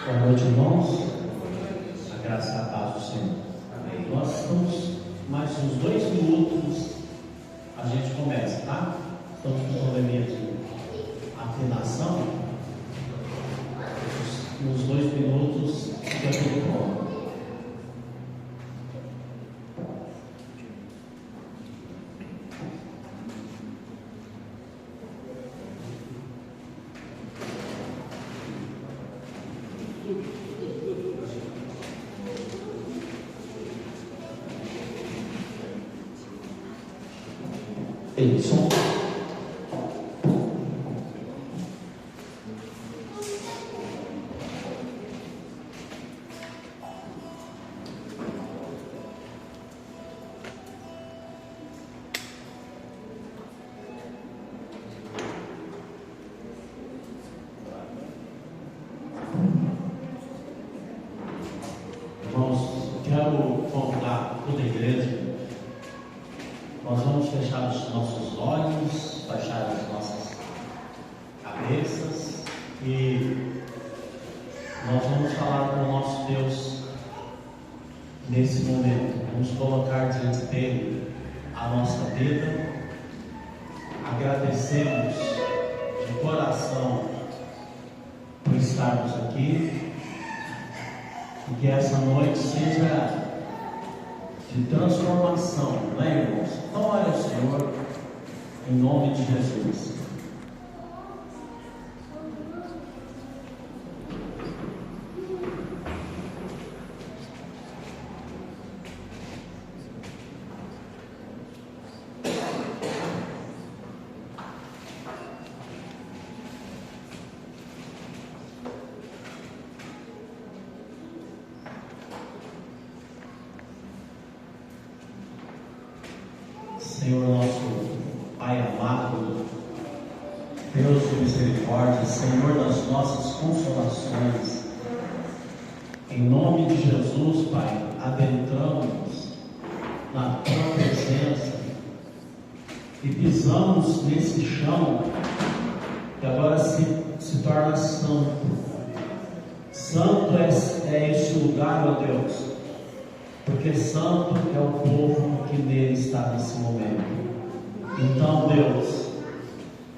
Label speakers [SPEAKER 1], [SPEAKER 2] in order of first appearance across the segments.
[SPEAKER 1] Boa noite, irmãos. A graça e a paz do Senhor. Amém. Nós estamos mais uns 2 minutos, a gente começa, tá? Estamos com probleminha de afinação. Nos 2 minutos fica tudo bom. Som. Irmãos, quero convidar toda a igreja. Nós vamos fechar os nossos olhos, baixar as nossas cabeças e nós vamos falar com o nosso Deus nesse momento. Vamos colocar diante dele a nossa vida. Agradecemos de coração por estarmos aqui e que essa noite seja de transformação, né, irmãos? Então, olha o Senhor, em nome de Jesus. Senhor nosso Pai amado, Deus de misericórdia, Senhor das nossas consolações, em nome de Jesus, Pai, adentramos na Tua presença e pisamos nesse chão que agora se torna santo. Santo é esse lugar, ó Deus, porque santo é o povo que nele está nesse momento. Então, Deus,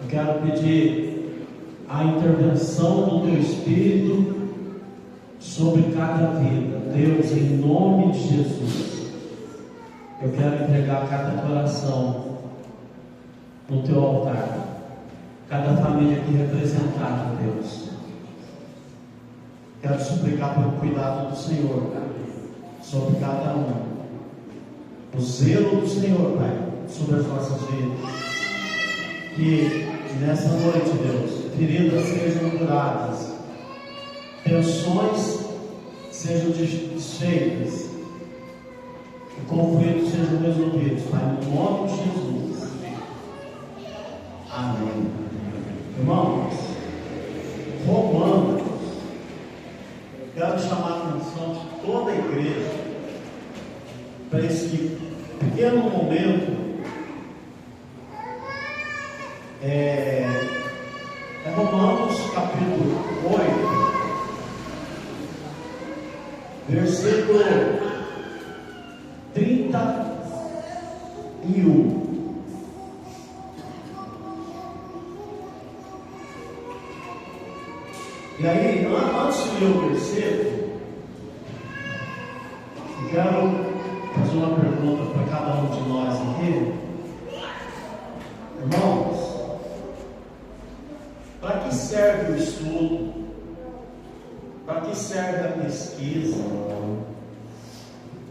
[SPEAKER 1] eu quero pedir a intervenção do Teu Espírito sobre cada vida. Deus, em nome de Jesus, eu quero entregar cada coração no Teu altar, cada família aqui representada, Deus. Quero suplicar pelo cuidado do Senhor sobre cada um, o zelo do Senhor, Pai, sobre as nossas vidas. Que nessa noite, Deus, feridas sejam curadas, tensões sejam desfeitas, e conflitos sejam resolvidos, Pai, no nome de Jesus. Amém. Irmãos, Romanos, quero chamar a atenção de toda a igreja para esse pequeno momento. É Romanos capítulo 8, versículo 31. E aí, antes de ler o versículo, eu quero fazer uma pergunta para cada um de nós aqui. Irmãos, para que serve o estudo? Para que serve a pesquisa?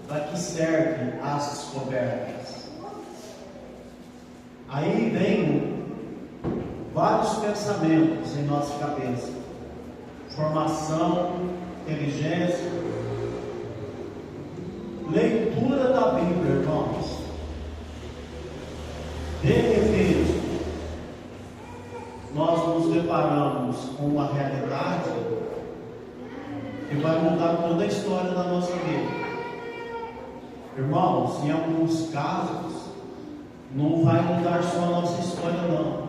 [SPEAKER 1] Para que serve as descobertas? Aí vem vários pensamentos em nossa cabeça. Formação, inteligência, leitura da Bíblia, irmãos. De repente, nós nos deparamos com uma realidade que vai mudar toda a história da nossa vida. Irmãos, em alguns casos, não vai mudar só a nossa história, não.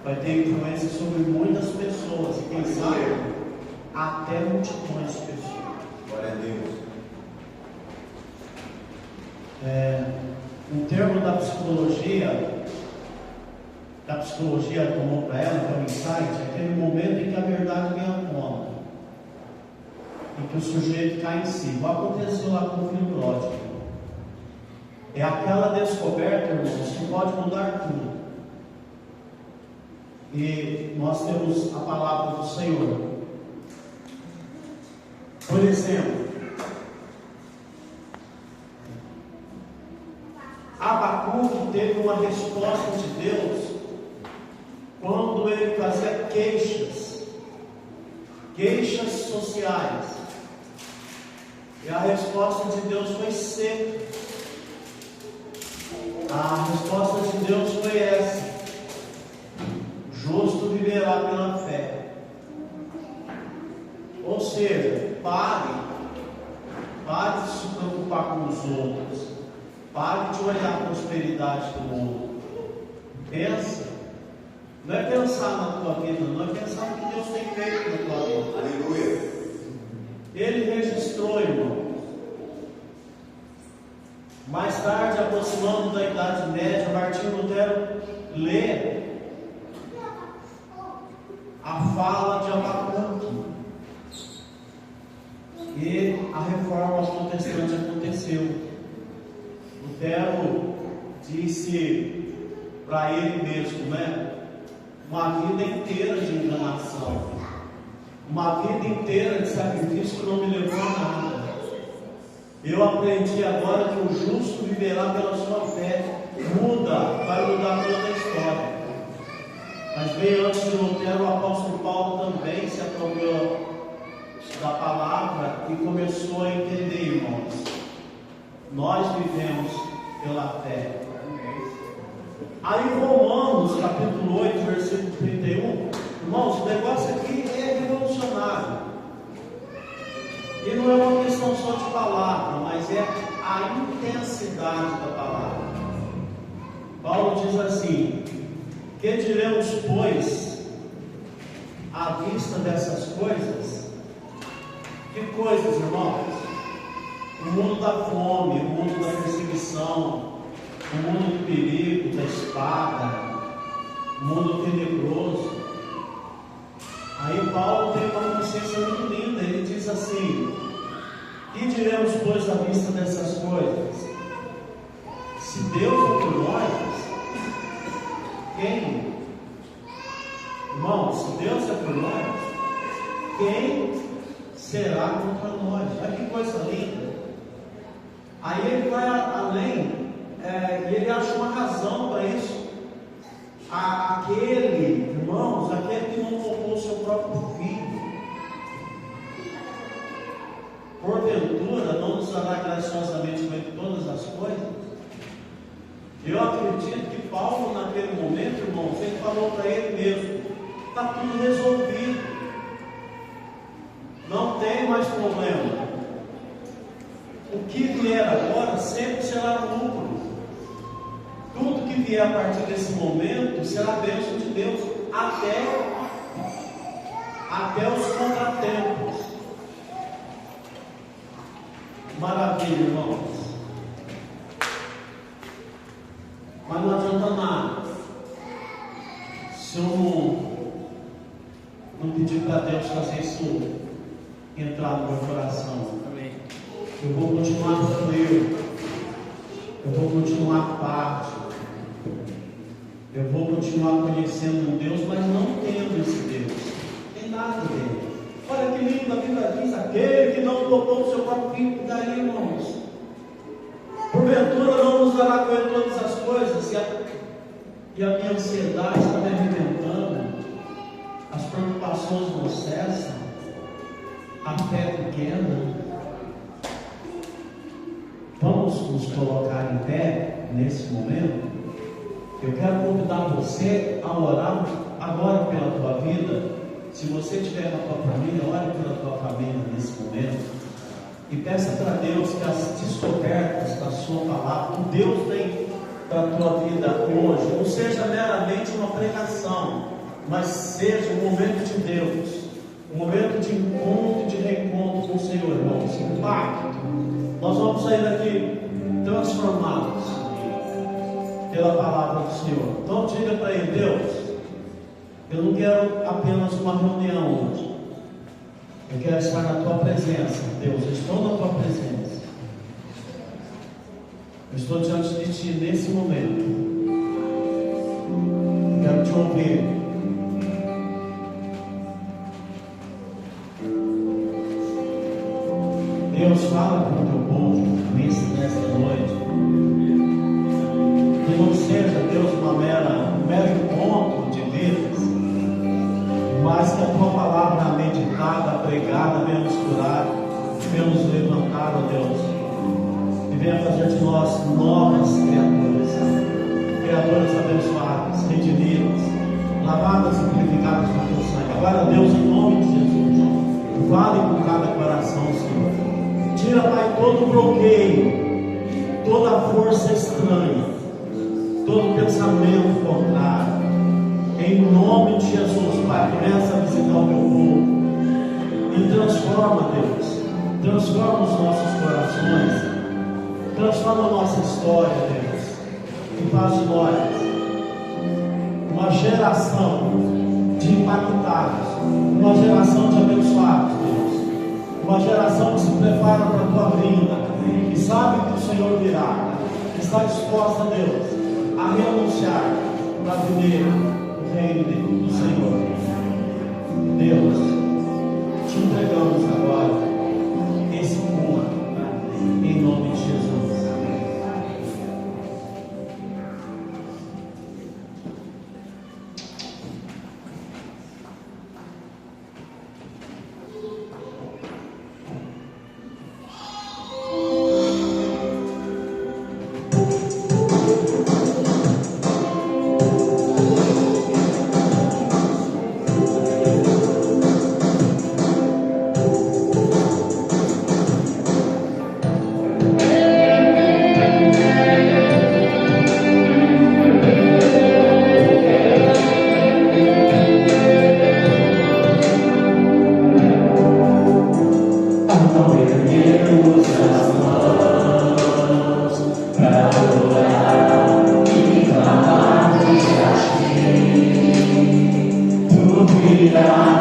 [SPEAKER 1] Vai ter influência sobre muitas pessoas, e quem sabe até multidões de pessoas.
[SPEAKER 2] Glória a Deus.
[SPEAKER 1] Um termo da psicologia tomou para ela, que é o insight, é aquele momento em que a verdade vem à tona, em que o sujeito cai em si. O aconteceu lá com o filho pródigo. É aquela descoberta, irmãos, que pode mudar tudo. E nós temos a palavra do Senhor. Por exemplo, Abacuque teve uma resposta de Deus quando ele fazia queixas sociais. E a resposta de Deus foi seca. A resposta de Deus foi essa: justo viverá pela fé. Ou seja, pare de se preocupar com os outros, pare de olhar a prosperidade do outro. Pensa, não é pensar na tua vida, não é pensar no que Deus tem feito na tua vida.
[SPEAKER 2] Aleluia.
[SPEAKER 1] Ele registrou, irmão. Mais tarde, aproximando da Idade Média, Martinho Lutero lê a fala de Abacuque e a reforma protestante aconteceu. Lutero disse para ele mesmo, uma vida inteira de enganação, uma vida inteira de sacrifício que não me levou a nada. Eu aprendi agora que o justo viverá pela sua fé. Vai mudar toda a história. Mas bem antes de Lutero, o apóstolo Paulo também se apropriou da palavra e começou a entender, irmãos. Nós vivemos pela fé. Aí Romanos capítulo 8, versículo 31, irmãos, o negócio aqui é revolucionário. E não é uma questão só de palavra, mas é a intensidade da palavra. Paulo diz assim: que diremos, pois, à vista dessas coisas? Que coisas, irmãos? O mundo da fome, o mundo da perseguição, o mundo do perigo, da espada, o mundo tenebroso. Aí Paulo tem uma consciência muito linda. Ele diz assim: que diremos, pois, à vista dessas coisas? Se Deus é por nós, quem? Irmãos, se Deus é por nós, quem será contra nós? Olha que coisa linda. Aí ele vai além, e ele acha uma razão para isso. Aquele que não poupou o seu próprio filho, porventura não nos dará graciosamente com ele todas as coisas? Eu acredito que Paulo, naquele momento, irmãos, ele falou para ele mesmo: está tudo resolvido, não tem mais problema. O que vier agora sempre será lucro. Tudo que vier a partir desse momento será bênção de Deus, até os contratempos. Maravilha, irmãos. Mas não adianta nada se eu não pedir para Deus fazer isso entrar no meu coração. Eu vou continuar frio, eu vou continuar parte, eu vou continuar conhecendo um Deus, mas não tendo esse Deus. Não tem nada dele. Olha que lindo, a Bíblia diz: aquele que não poupou o seu próprio filho, daí, irmãos, porventura não nos dará com ele todas as coisas. E a minha ansiedade está me alimentando, as preocupações não cessam, a fé pequena. Vamos nos colocar em pé nesse momento. Eu quero convidar você a orar agora pela tua vida. Se você estiver com a tua família, ore pela tua família nesse momento. E peça para Deus que as descobertas da sua palavra, que Deus tem para a tua vida hoje, não seja meramente uma pregação, mas seja um momento de Deus, um momento de encontro e de reencontro com o Senhor, irmãos. Um pacto. Nós vamos sair daqui transformados pela palavra do Senhor. Então diga para ele: Deus, eu não quero apenas uma reunião hoje. Eu quero estar na tua presença. Deus, eu estou na tua presença. Eu estou diante de ti nesse momento. Eu quero te ouvir. Deus, fala com o teu povo nesta noite. Que não seja, Deus, um mero encontro de vidas, mas que a tua palavra meditada, pregada, venha nos curar, venha nos levantar, ó Deus, e venha fazer de nós novas criaturas abençoadas, redimidas, lavadas e purificadas com teu sangue. Agora, Deus, em nome de Jesus, fale com cada coração, Senhor. Tira, Pai, todo bloqueio, toda força estranha, todo pensamento contrário. Em nome de Jesus, Pai, começa a visitar o teu povo e transforma, Deus, transforma os nossos corações, transforma a nossa história, Deus, e faz de nós uma geração de impactados, uma geração de abençoados, Deus, uma geração que se prepara para a tua vinda e sabe que o Senhor virá, está disposta, Deus, a renunciar para viver o reino do Senhor. Deus, te entregamos agora esse culto em nome de Jesus.
[SPEAKER 2] Yeah.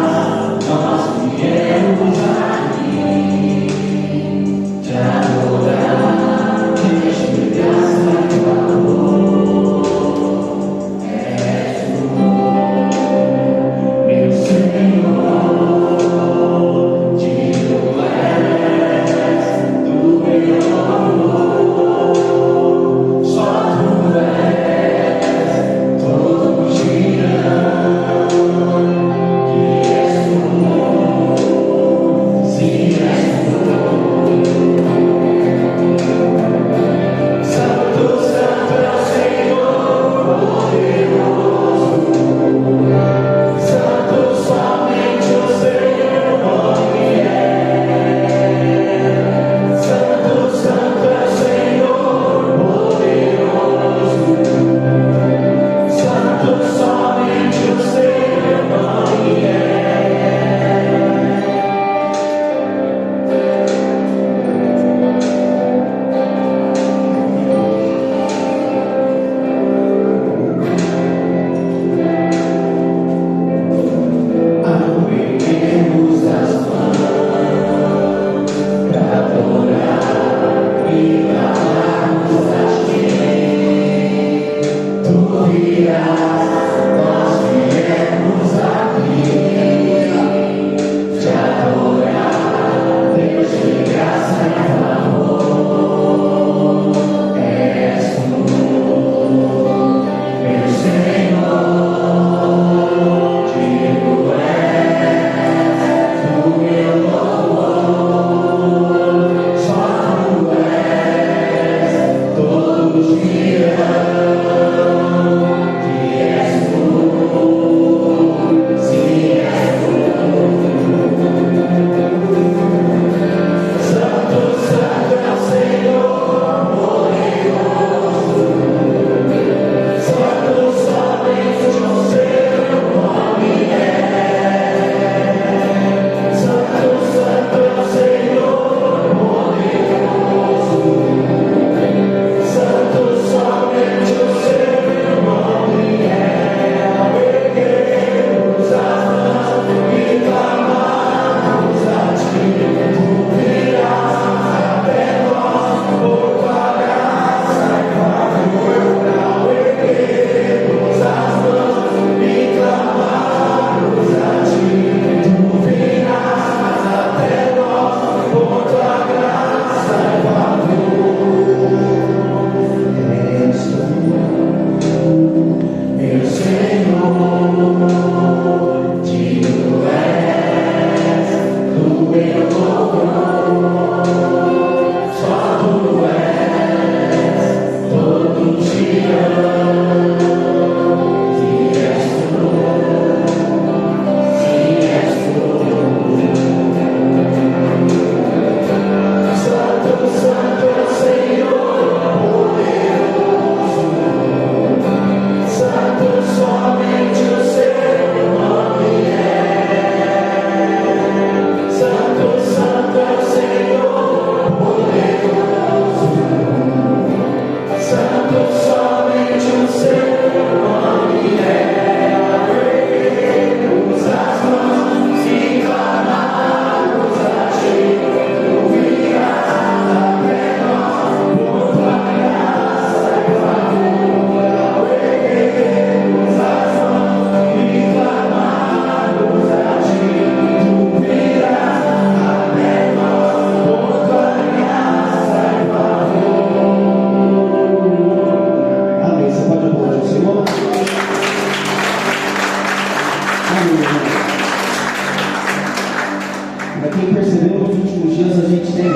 [SPEAKER 2] Para quem percebeu, nos últimos dias a gente tem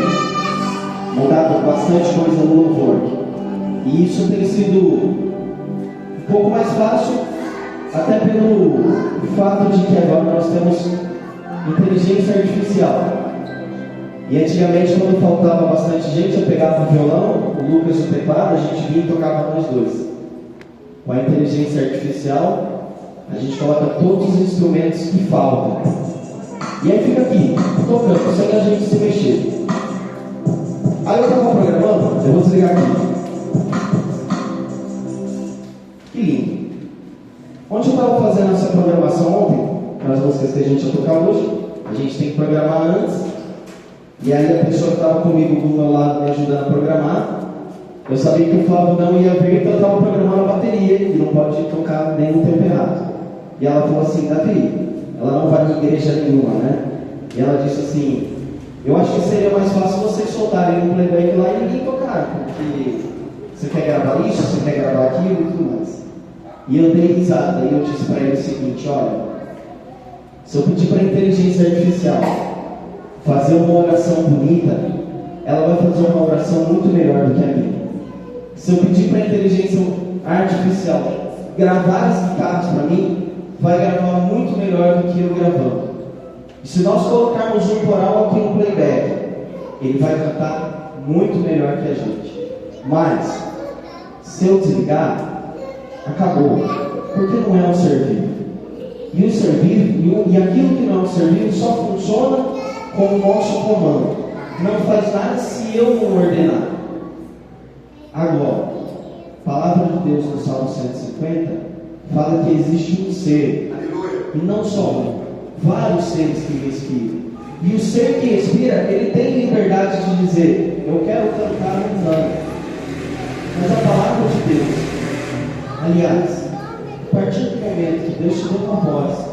[SPEAKER 2] mudado bastante coisa no louvor. E isso tem sido um pouco mais fácil, até pelo fato de que agora nós temos inteligência artificial. E antigamente, quando faltava bastante gente, eu pegava o violão, o Lucas o teclado, a gente vinha e tocava nós dois. Com a inteligência artificial, a gente coloca todos os instrumentos que faltam. E aí fica aqui, tocando, sem a gente se mexer. Aí eu estava programando, eu vou desligar aqui. Que lindo. Onde eu estava fazendo essa programação ontem, para as músicas que a gente ia tocar hoje, a gente tem que programar antes. E aí a pessoa que estava comigo do meu lado me ajudando a programar, eu sabia que o Flávio não ia vir, então eu estava programando a bateria, que não pode tocar nem no tempo errado. E ela falou assim, Davi, ela não vai em igreja nenhuma, né? E ela disse assim, eu acho que seria mais fácil vocês soltarem um playback lá e ninguém tocar, porque você quer gravar isso, você quer gravar aquilo e tudo mais. E eu dei risada, e eu disse para ele o seguinte, olha, se eu pedir para a inteligência artificial fazer uma oração bonita, ela vai fazer uma oração muito melhor do que a minha. Se eu pedir para a inteligência artificial gravar as guitarras para mim, vai gravar muito melhor do que eu gravando. E se nós colocarmos um coral aqui no playback, ele vai cantar muito melhor que a gente. Mas, se eu desligar, acabou. Porque não é um ser vivo. E o ser vivo, e aquilo que não é um ser vivo, só funciona com o nosso comando. Não faz nada se eu não ordenar. Agora, a palavra de Deus no Salmo 150 fala que existe um ser, e não só um, vários seres que respiram. E o ser que respira, ele tem liberdade de dizer, eu quero cantar um ano. Mas a palavra de Deus, aliás, a partir do momento que Deus te deu uma voz,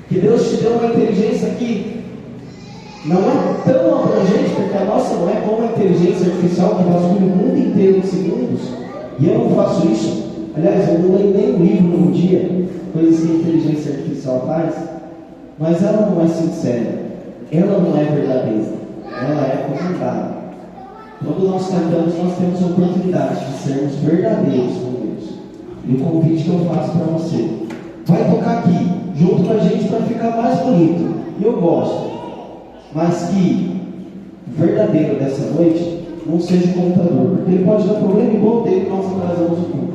[SPEAKER 2] que Deus te deu uma inteligência que não é tão abrangente, porque a nossa não é como a inteligência artificial que vasculha o mundo inteiro em segundos, e eu não faço isso. Aliás, eu não leio nem um livro num dia, coisas que a inteligência artificial faz, mas ela não é sincera, ela não é verdadeira, ela é comandada. Quando nós cantamos, nós temos a oportunidade de sermos verdadeiros com Deus. E o convite que eu faço para você, vai tocar aqui, junto com a gente, para ficar mais bonito. E eu gosto. Mas que o verdadeiro dessa noite não seja o computador, porque ele pode dar problema igual dele, nós atrasamos o culto.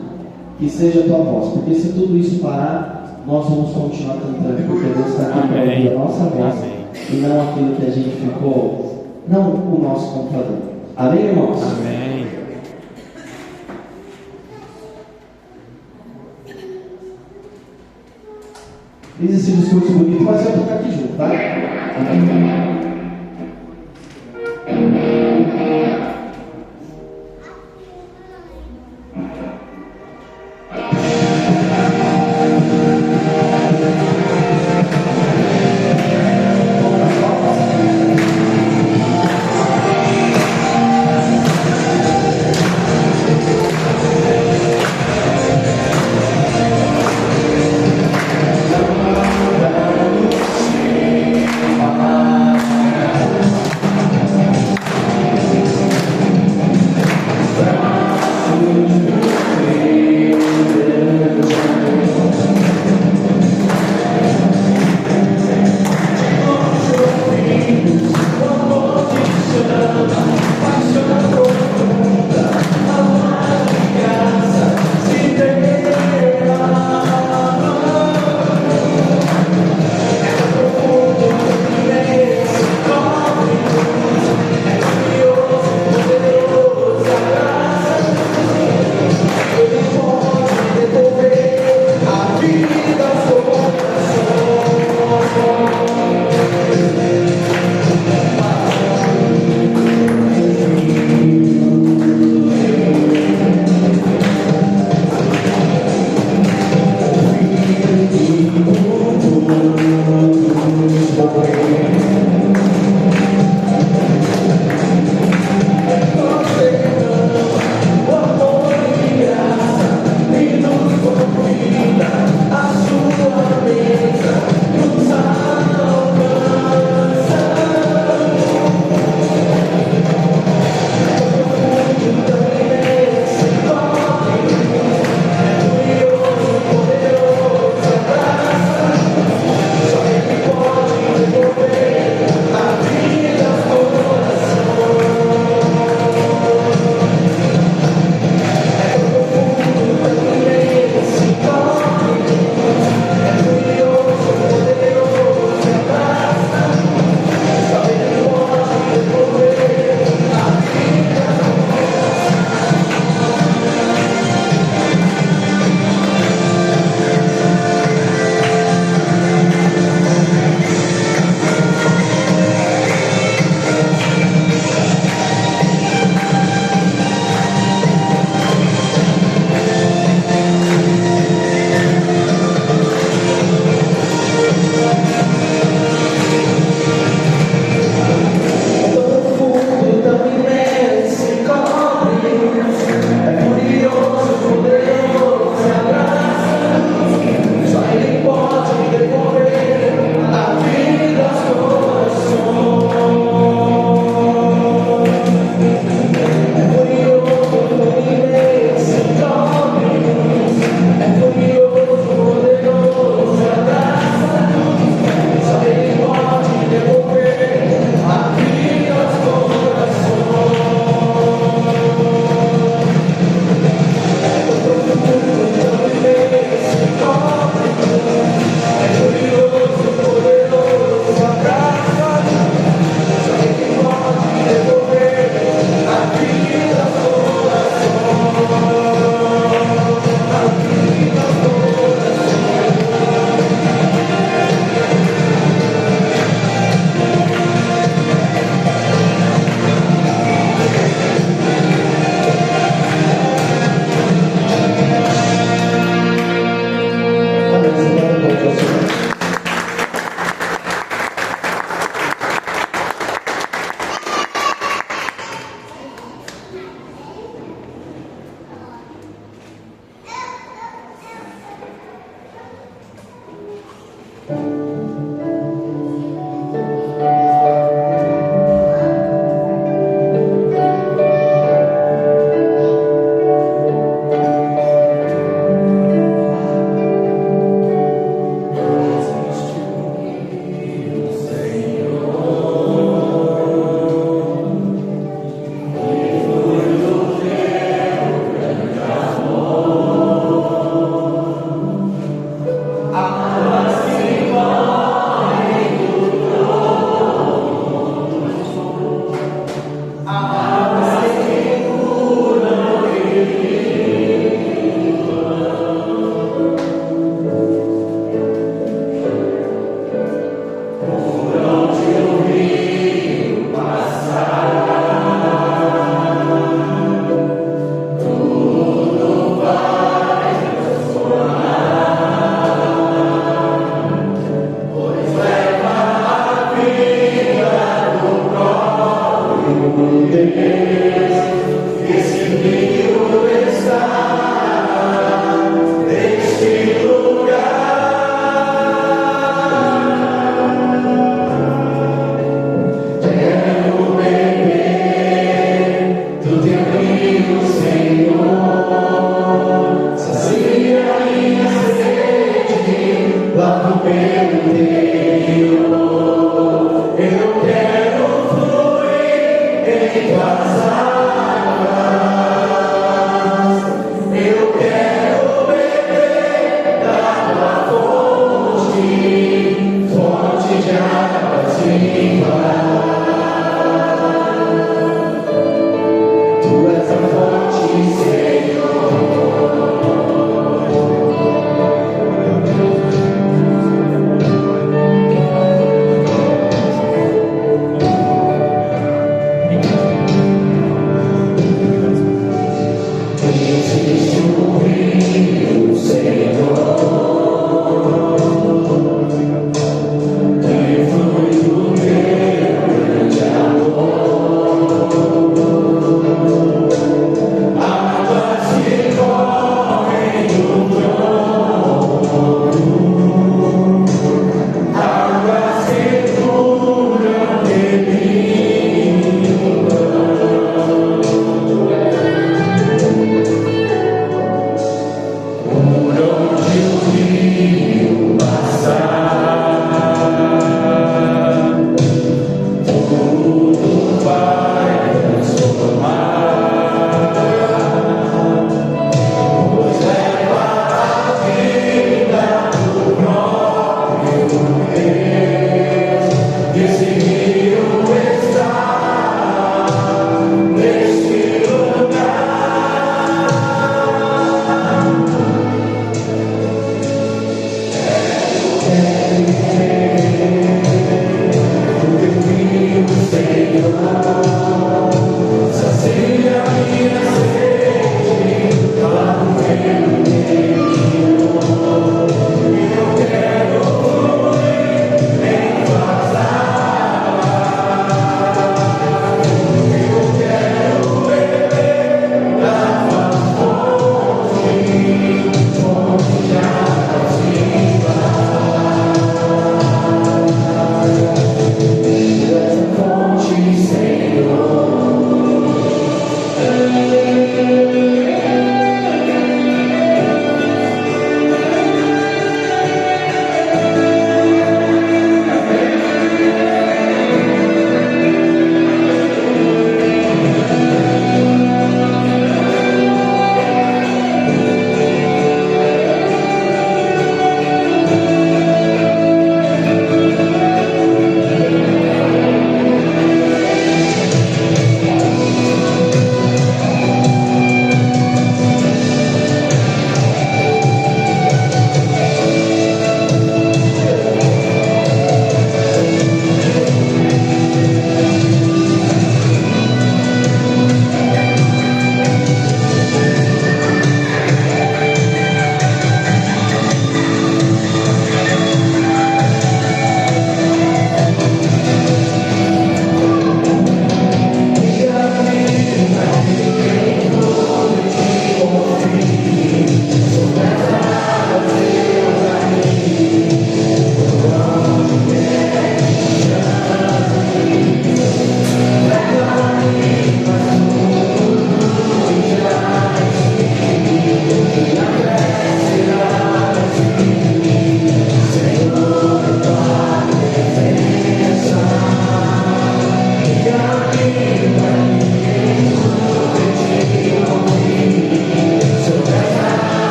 [SPEAKER 2] Que seja a tua voz, porque se tudo isso parar, nós vamos continuar cantando, porque Deus está aqui para ouvir a nossa voz. Amém. E não aquilo que a gente ficou, não o nosso computador. Amém, irmãos?
[SPEAKER 3] Amém.
[SPEAKER 2] Fiz esse discurso bonito, mas eu vou ficar aqui junto, tá? Amém.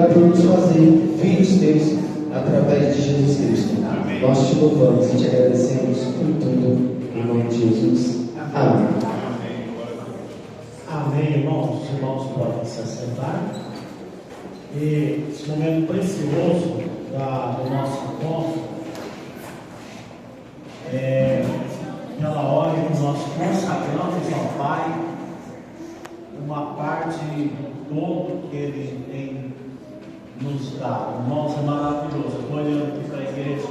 [SPEAKER 2] obrigado por nos fazer filhos teus através de Jesus Cristo.
[SPEAKER 3] Amém.
[SPEAKER 2] Nós te louvamos e te agradecemos por tudo, em nome de Jesus. Amém.
[SPEAKER 1] Amém, irmãos. Os irmãos podem se assentar. E esse momento precioso do nosso encontro é aquela hora em que nós consagramos ao Pai uma parte do todo que Ele tem nos dado. Irmãos, é maravilhoso. Eu estou olhando aqui para a igreja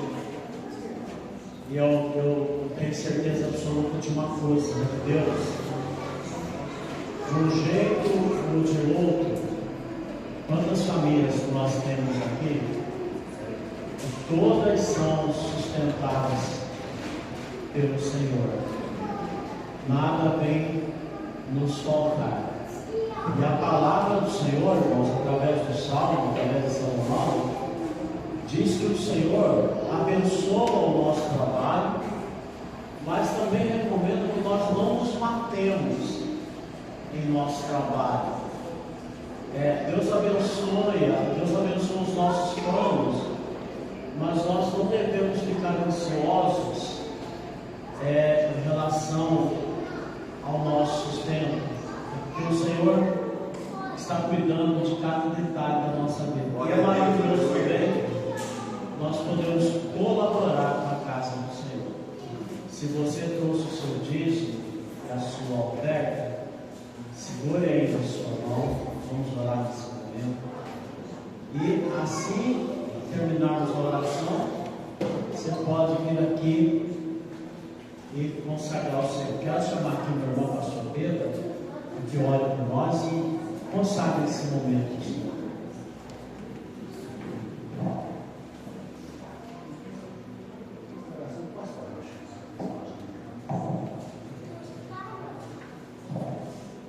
[SPEAKER 1] e eu tenho certeza absoluta de uma coisa, né? Deus, de um jeito ou de outro, quantas famílias nós temos aqui, e todas são sustentadas pelo Senhor. Nada vem nos faltar. E a palavra do Senhor, irmãos, através do Salmo, através de Salomão, diz que o Senhor abençoa o nosso trabalho, mas também recomenda que nós não nos matemos em nosso trabalho. Deus abençoa os nossos planos, mas nós não devemos ficar ansiosos em relação ao nosso sustento, porque o Senhor está cuidando de cada detalhe da nossa vida. E é maravilhoso também nós podemos colaborar com a casa do Senhor. Se você trouxe o seu dízimo e a sua oferta, segure aí na sua mão, vamos orar nesse momento. E assim terminarmos a oração, você pode vir aqui e consagrar o Senhor. Quero chamar aqui o meu irmão pastor Pedro, que olhe por nós e consagre esse momento do Senhor.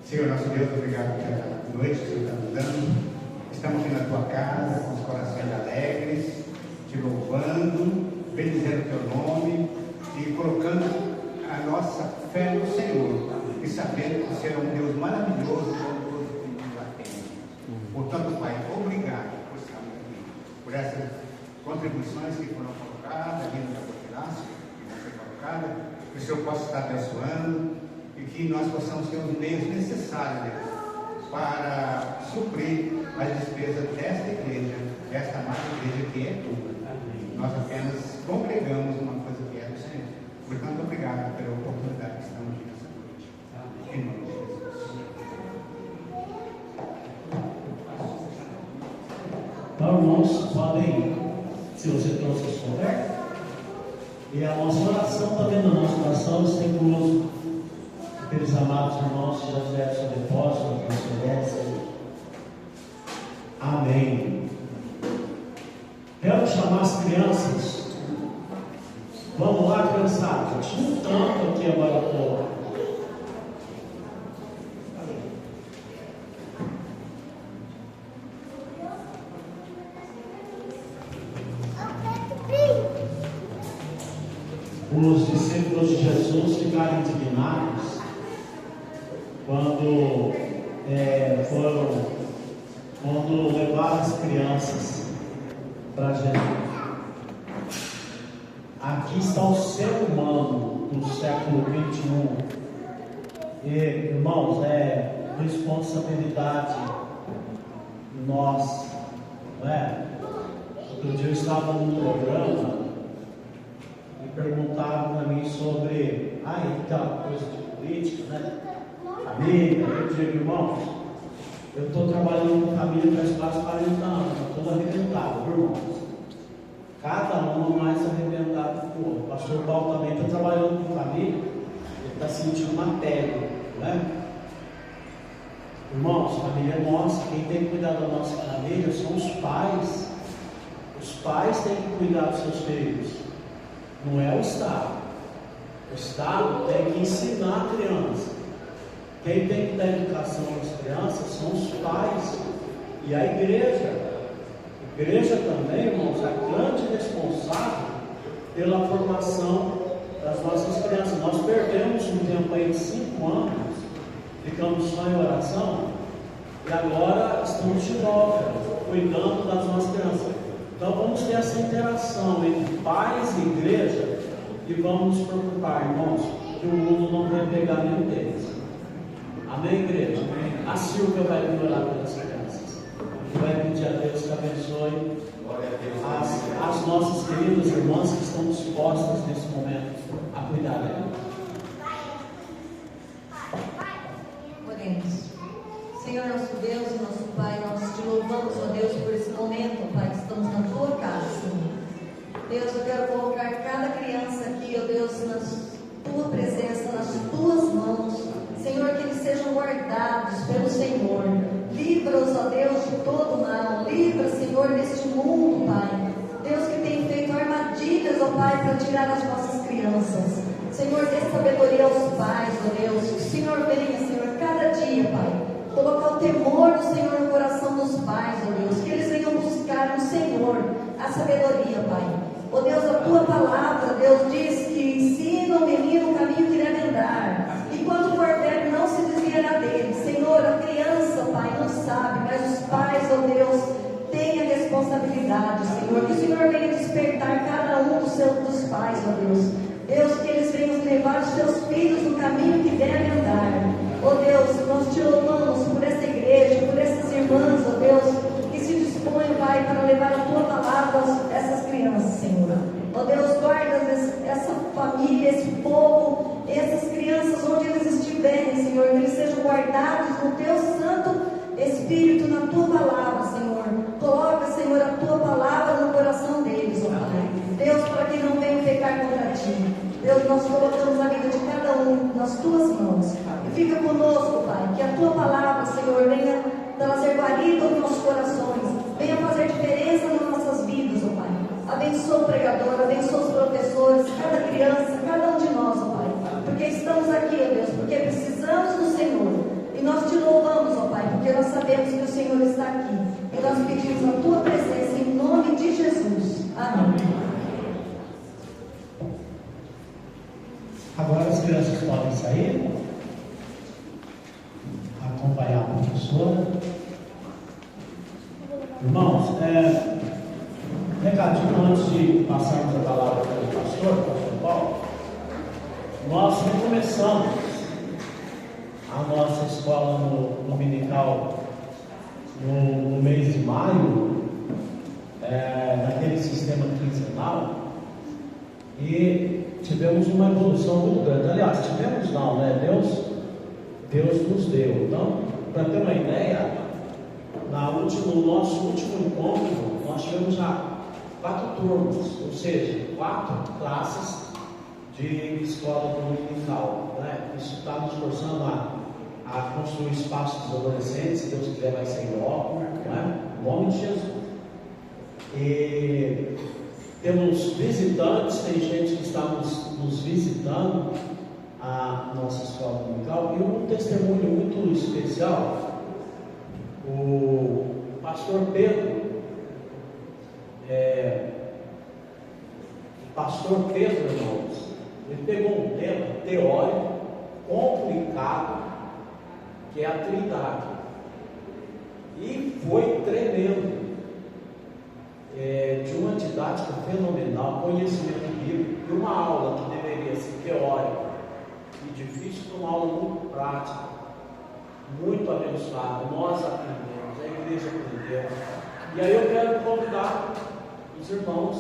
[SPEAKER 3] Senhor nosso Deus, obrigado pela noite que o Senhor está nos dando. Estamos aqui na tua casa com os corações alegres, te louvando, bendizendo o teu nome e colocando a nossa fé no Senhor e sabendo que o Senhor é um Deus maravilhoso como todos os que nos atendem. Portanto, Pai, obrigado por estarmos aqui, por essas contribuições que foram colocadas, ali no capelaço, que vão ser colocadas, que o Senhor possa estar abençoando e que nós possamos ter os meios necessários, Deus, para suprir as despesas desta igreja, desta amada igreja que é tua. Nós apenas congregamos uma coisa que é do Senhor. Portanto, obrigado pela oportunidade que estamos aqui nessa noite. Em nome de Jesus.
[SPEAKER 1] Então, irmãos, podem, se você trouxe a sua oferta, e a nossa oração também, na nossa oração, está incluso aqueles amados irmãos que já fizeram seu depósito, a transferência. Amém. Quero chamar as crianças. Vamos lá, criançada. Tinha um tanto aqui agora fora. Os discípulos de Jesus ficaram indignados quando levaram as crianças para Jesus. Aqui está o ser humano do século 21. E, irmãos, é responsabilidade nossa, não é? Outro dia eu estava num programa e perguntaram para mim sobre aquela coisa de política, né? Família. Eu digo, irmãos, eu estou trabalhando com família faz quase 40 anos, eu estou arrebentado, irmãos. Cada um mais arrebentado que o outro. O pastor Paulo também está trabalhando com família, ele está sentindo uma pele, não é? Irmãos, família é nossa, quem tem que cuidar da nossa família são os pais. Os pais têm que cuidar dos seus filhos, não é o Estado. O Estado tem que ensinar a criança. Quem tem que dar educação às crianças são os pais e a igreja. A igreja também, irmãos, é a grande responsável pela formação das nossas crianças. Nós perdemos um tempo aí de 5 anos, ficamos só em oração, e agora estamos de volta. cuidando das nossas crianças. Então vamos ter essa interação entre pais e igreja e vamos nos preocupar, irmãos, que o mundo não vai pegar nenhum deles. Amém, igreja? Amém. A Silvia vai orar pelas crianças e vai pedir a Deus que abençoe as nossas queridas irmãs que estão dispostas nesse momento a cuidar dela.
[SPEAKER 4] Oremos. Senhor nosso Deus e nosso Pai, nós te louvamos, ó Deus, por esse momento, Pai, que estamos na tua casa, Senhor. Deus, eu quero colocar cada criança aqui, ó Deus, na tua presença, nas tuas mãos. Senhor, que eles sejam guardados pelo Senhor. Livra-os, ó Deus, de todo mal. Livra, Senhor, deste mundo, Pai. Deus, que tem feito armadilhas, ó Pai, para tirar as nossas crianças. Senhor, dê sabedoria aos pais, ó Deus. Que o Senhor venha, Senhor, cada dia, Pai, colocar o temor do Senhor no coração dos pais, ó Deus. Que eles venham buscar no Senhor a sabedoria, Pai. Ó Deus, a tua palavra, Deus, diz que ensina o menino o caminho que deve andar. E quando for velho, não se desviará dele. Senhor, a criança, Pai, não sabe, mas os pais, ó Deus, têm a responsabilidade, Senhor. Que o Senhor venha despertar cada um dos pais, ó Deus. Deus, que eles venham levar os seus filhos no caminho que devem andar. Ó Deus, nós te louvamos por essa igreja, por essas irmãs, ó Deus, que se dispõem, Pai, para levar a tua palavra a essas crianças, Senhor. Ó Deus, guarda essa família, esse povo, essas crianças, onde eles estiverem, Senhor, que eles sejam guardados no teu Santo Espírito, na tua palavra, Senhor. Coloca, Senhor, a tua palavra no coração deles, ó Pai. Deus, para que não venham pecar contra ti. Deus, nós colocamos a vida de cada um nas tuas mãos. E fica conosco, Pai, que a tua palavra, Senhor, venha trazer guarida aos nossos corações, venha fazer diferença nas nossas vidas, ó Pai. Abençoa o pregador, abençoa os professores, cada criança, cada um de nós, ó Pai. Porque estamos aqui, ó Deus, porque precisamos do Senhor. E nós te louvamos, ó Pai, porque nós sabemos que o Senhor está aqui. E nós pedimos a tua presença em nome de Jesus. Amém.
[SPEAKER 1] Agora as crianças podem sair, acompanhar a professora. Irmãos, recadinho antes de passarmos a palavra para o pastor Paulo. Nós recomeçamos a nossa escola dominical no mês de maio, naquele sistema quinzenal, e tivemos uma evolução muito grande. Aliás, tivemos não, né? Deus nos deu. Então, para ter uma ideia, no nosso último encontro, nós tivemos já 4 turmas, ou seja, 4 classes de escola dominical, né? Isso está nos forçando a construir espaços dos adolescentes, se Deus quiser vai ser em loco, né? Em nome de Jesus. E temos visitantes, tem gente que está nos visitando a nossa escola dominical, e um testemunho muito especial. O pastor Pedro, irmãos, ele pegou um tema teórico complicado, que é a Trindade, e foi tremendo, de uma didática fenomenal, conhecimento bíblico, e uma aula que deveria ser teórica e difícil, para uma aula muito prática, muito abençoada. Nós aprendemos, a igreja aprendeu, e aí eu quero convidar os irmãos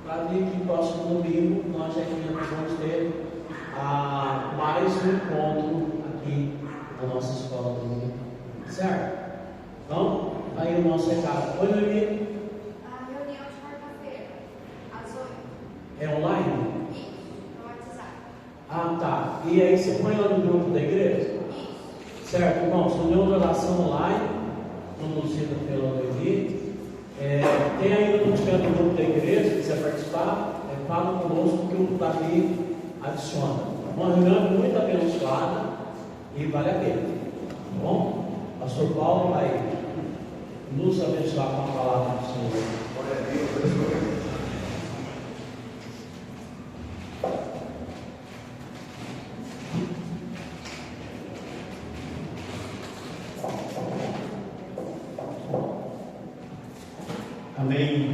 [SPEAKER 1] para vir aqui próximo domingo. Nós já vamos ter mais um encontro aqui na nossa escola dominical, certo? Então, aí o nosso recado. Oi, Noemi.
[SPEAKER 5] A reunião de quarta-feira, às 8.
[SPEAKER 1] É online?
[SPEAKER 5] Isso, no WhatsApp.
[SPEAKER 1] Ah, tá. E aí você põe lá no grupo da igreja?
[SPEAKER 5] Isso.
[SPEAKER 1] Certo, irmãos, reunião de oração online, conduzida pela Noemi. Quem ainda não tiver no grupo da igreja, quiser participar, fala conosco que o Davi adiciona. Uma reunião muito abençoada e vale a pena. Tá bom? Pastor Paulo vai nos abençoar com a palavra do Senhor.
[SPEAKER 3] Glória a Deus.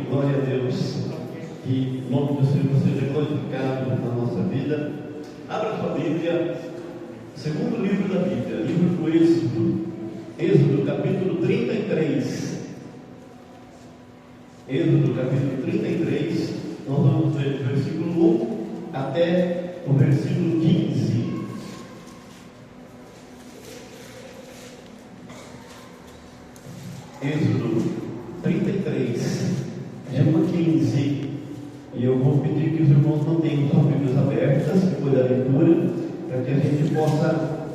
[SPEAKER 6] glória a Deus. Que o nome do Senhor seja glorificado na nossa vida. Abra sua Bíblia, segundo livro da Bíblia, livro do Êxodo, Êxodo capítulo 33. Êxodo capítulo 33, nós vamos ver do versículo 1 até o versículo 15. Êxodo 33, versículo 15. E eu vou pedir que os irmãos mantenham suas Bíblias abertas depois da leitura, para que a gente possa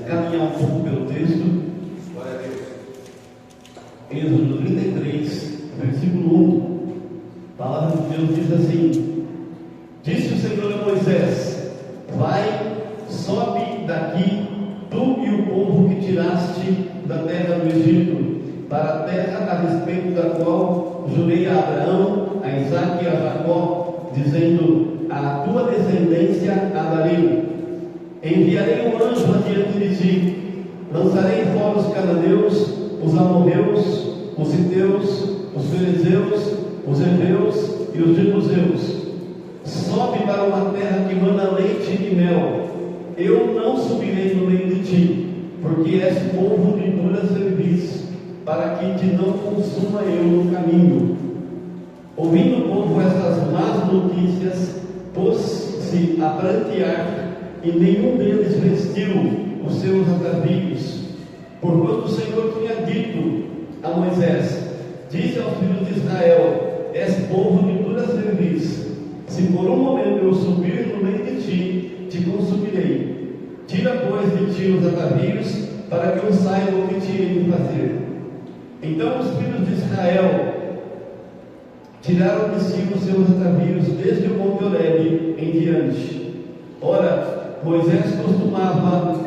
[SPEAKER 6] caminhar um pouco pelo texto. Glória a Deus. Êxodo 33, versículo 1. A palavra de Deus diz assim: Disse o Senhor a Moisés: Vai, sobe daqui, tu e o povo que tiraste da terra do Egito, para a terra a respeito da qual jurei a Abraão, a Isaque e a Jacó, dizendo: a tua descendência a darei. Enviarei um anjo adiante de ti, lançarei fora os cananeus, os amorreus, os hiteus, os fariseus, os heveus e os jebuseus. Sobe para uma terra que mana leite e mel. Eu não subirei no meio de ti, porque és povo de dura cerviz, para que te não consuma eu no caminho. Ouvindo o povo estas más notícias, pôs-se a prantear, e nenhum deles vestiu os seus atavios, porquanto o Senhor tinha dito a Moisés: Dize aos filhos de Israel: És povo de dura cerviz. Se por um momento eu subir no meio de ti, te consumirei. Tira, pois, de ti os atavios, para que eu saiba o que te hei de fazer. Então os filhos de Israel tiraram de si os seus atavios desde o monte Horebe em diante. Ora, Moisés costumava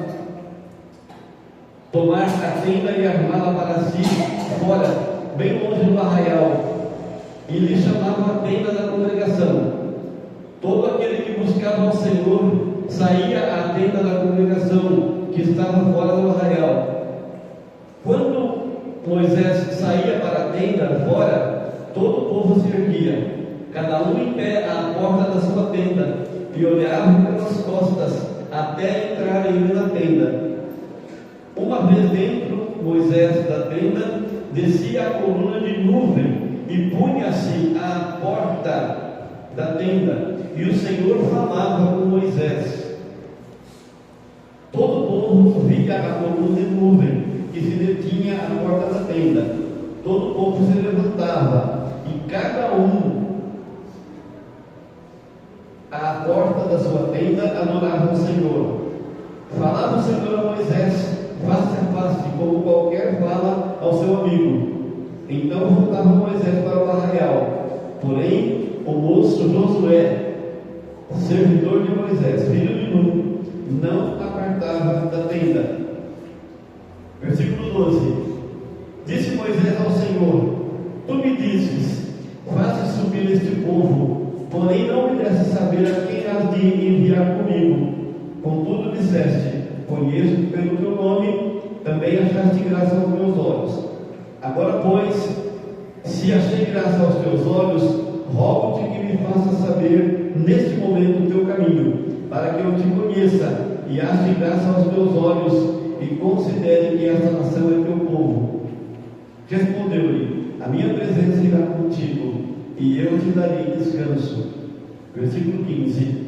[SPEAKER 6] tomar a tenda e armá-la para si fora, bem longe do arraial, e lhe chamava a tenda da congregação. Todo aquele que buscava ao Senhor saía à tenda da congregação, que estava fora do arraial. Quando Moisés saía para a tenda fora, todo o povo se erguia, cada um em pé à porta da sua tenda, e olhavam pelas costas até entrar ele na tenda. Uma vez dentro, Moisés da tenda descia a coluna de nuvem e punha-se à porta da tenda, e o Senhor falava com Moisés. Todo o povo via a coluna de nuvem que se detinha à porta da tenda. Todo o povo se levantava, e cada um à porta da sua tenda adorava o Senhor. Falava o Senhor a Moisés face a face, como qualquer fala ao seu amigo. Então voltava Moisés para o arraial. Porém, o moço Josué, servidor de Moisés, filho de Nun, não apartava da tenda. Versículo 12. Disse Moisés ao Senhor: Tu me dizes: faze subir este povo, porém não me desse saber a quem has de enviar comigo. Contudo disseste: conheço-te pelo teu nome, também achaste graça aos meus olhos. Agora, pois, se achei graça aos teus olhos, rogo-te que me faças saber neste momento o teu caminho, para que eu te conheça e ache graça aos teus olhos, e considere que esta nação é teu povo. Respondeu-lhe: a minha presença irá contigo, e eu te darei descanso. Versículo 15.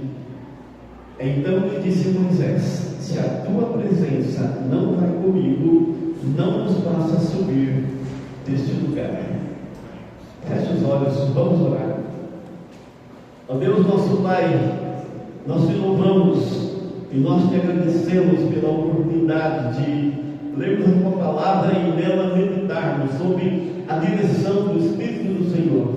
[SPEAKER 6] Então lhe disse Moisés: se a tua presença não vai comigo, não nos faça subir deste lugar. Feche os olhos, vamos orar. Ó Deus nosso Pai, nós te louvamos e nós te agradecemos pela oportunidade de lermos a tua palavra e nela meditarmos sobre a direção do Espírito do Senhor.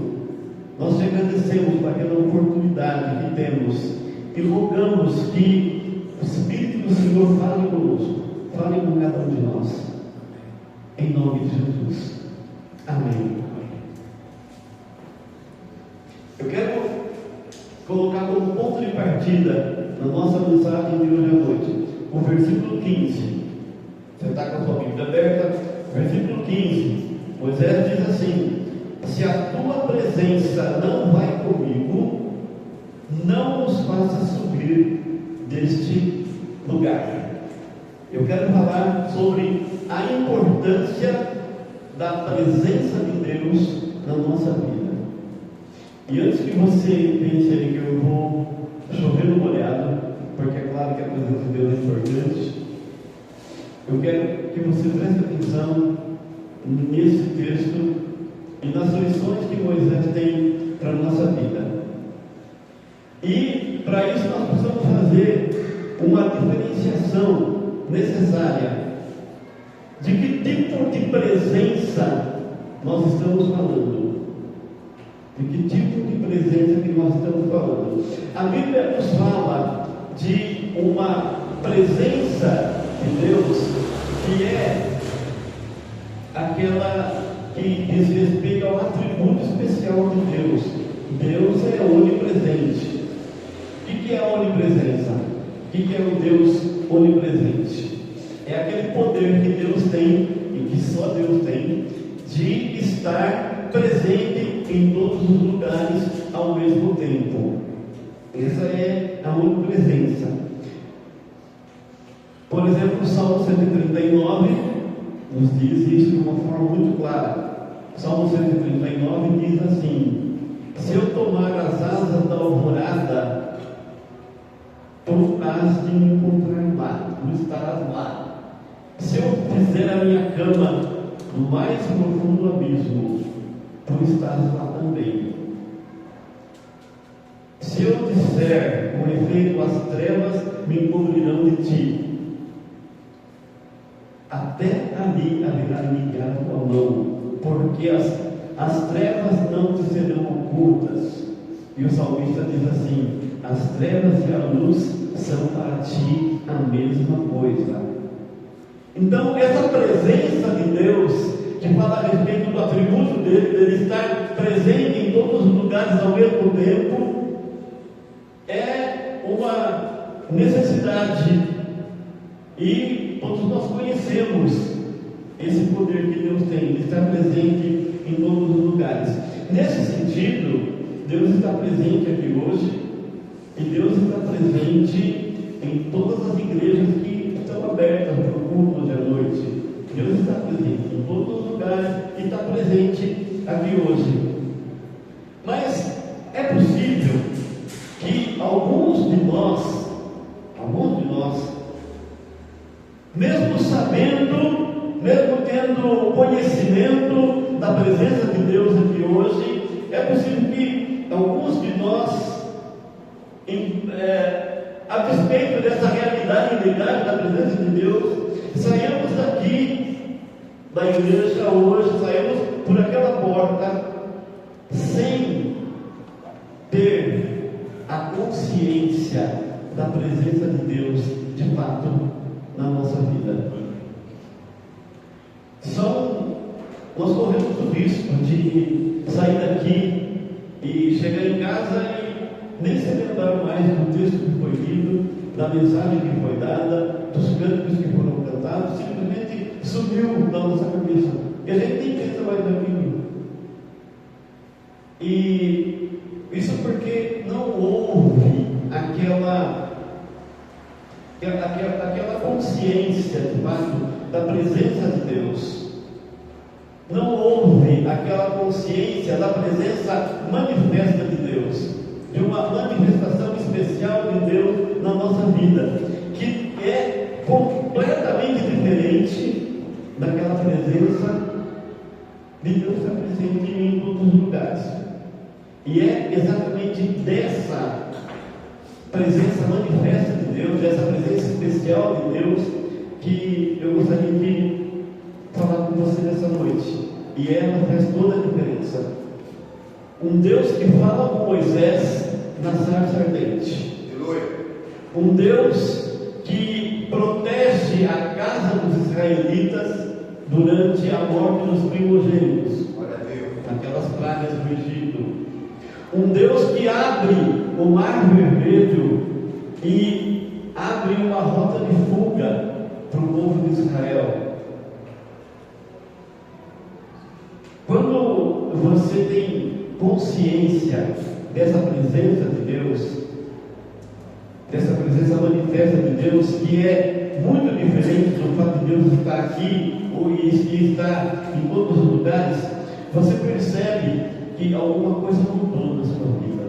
[SPEAKER 6] Nós te agradecemos pela oportunidade que temos e rogamos que o Espírito do Senhor fale conosco, fale com cada um de nós, em nome de Jesus. Amém. Eu quero colocar como ponto de partida na nossa mensagem de hoje à noite o versículo 15. Você está com a sua Bíblia aberta? Versículo 15. Moisés diz assim: se a tua presença não vai comigo, não nos faça subir deste lugar. Eu quero falar sobre a importância da presença de Deus na nossa vida. E antes que você pense aí que eu vou chover no molhado, porque é claro que a presença de Deus é importante, eu quero que você preste atenção nesse texto e nas lições que Moisés tem para a nossa vida. E para isso nós precisamos fazer uma diferenciação necessária de que tipo de presença nós estamos falando. De que tipo de presença que nós estamos falando? A Bíblia nos fala de uma presença de Deus que é aquela que diz respeito ao atributo especial de Deus. Deus é onipresente. O que é a onipresença? O que é o Deus onipresente? É aquele poder que Deus tem, e que só Deus tem, de estar presente em todos os lugares ao mesmo tempo. Essa é a onipresença. Por exemplo, o Salmo 139 nos diz isso de uma forma muito clara. O Salmo 139 diz assim: se eu tomar as asas da alvorada, tu hás de me encontrar lá, tu estarás lá. Se eu fizer a minha cama no mais profundo abismo, tu estás lá também. Se eu disser, com efeito, as trevas me encobrirão de ti, até ali haverá ligado a mão, porque as trevas não te serão ocultas. E o salmista diz assim: as trevas e a luz são para ti a mesma coisa. Então, essa presença de Deus, que fala a respeito do atributo dele estar presente em todos os lugares ao mesmo tempo, é uma necessidade. E todos nós conhecemos esse poder que Deus tem, de estar presente em todos os lugares. Nesse sentido, Deus está presente aqui hoje, e Deus está presente em todas as igrejas que estão abertas para o culto hoje à noite. Deus está presente em todos os lugares e está presente aqui hoje. Mas é possível que alguns de nós, mesmo sabendo, mesmo tendo conhecimento da presença de Deus aqui hoje, é possível que alguns de nós, a despeito dessa realidade inegável da presença de Deus, saímos daqui da igreja hoje, saímos por aquela porta sem ter a consciência da presença de Deus de fato na nossa vida. Nós corremos o risco de sair daqui e chegar em casa e nem se lembrar mais do texto que foi lido, da mensagem que foi dada, dos cânticos que foram cantados, simplesmente sumiu da nossa cabeça. E a gente nem pensa mais naquilo. E isso porque não houve aquela consciência de fato da presença de Deus. Não houve aquela consciência da presença manifesta de Deus, de uma manifestação especial de Deus na nossa vida, que é completamente diferente daquela presença de Deus que está presente em todos os lugares. E é exatamente dessa presença manifesta de Deus, dessa presença especial de Deus, que eu gostaria de falar com você nessa noite. E ela faz toda a diferença. Um Deus que fala com Moisés na sarça ardente. Um Deus que protege a casa dos israelitas durante a morte dos primogênitos, aquelas pragas do Egito. Um Deus que abre o mar vermelho e abre uma rota de fuga para o povo de Israel. Quando você consciência dessa presença de Deus, dessa presença manifesta de Deus, que é muito diferente do fato de Deus estar aqui ou estar em todos os lugares, você percebe que alguma coisa mudou na sua vida.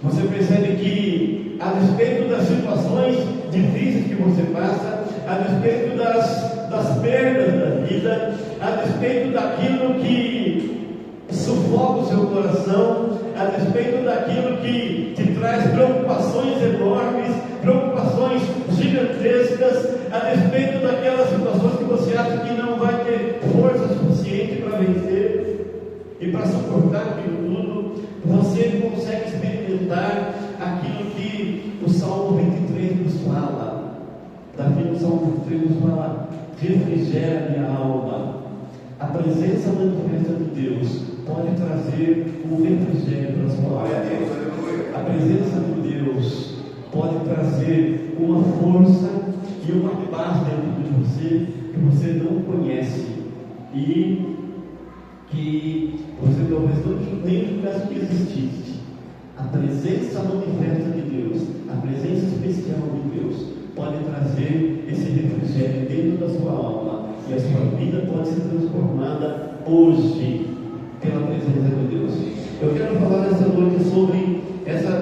[SPEAKER 6] Você percebe que, a despeito das situações difíceis que você passa, a despeito das perdas da vida, a despeito daquilo que sufoca o seu coração, a despeito daquilo que te traz preocupações enormes, preocupações gigantescas, a despeito daquelas situações que você acha que não vai ter força suficiente para vencer e para suportar aquilo tudo, você consegue experimentar aquilo que o Salmo 23 nos fala. Davi no Salmo 23 nos fala: refrigera minha alma. A presença manifesta de Deus pode trazer um refrigério para a sua alma. A presença de Deus pode trazer uma força e uma paz dentro de você que você não conhece e que você talvez nem julgasse que existisse. A presença manifesta de Deus, a presença especial de Deus pode trazer esse refrigério dentro da sua alma, e a sua vida pode ser transformada hoje pela presença de Deus. Eu quero falar nessa noite sobre essa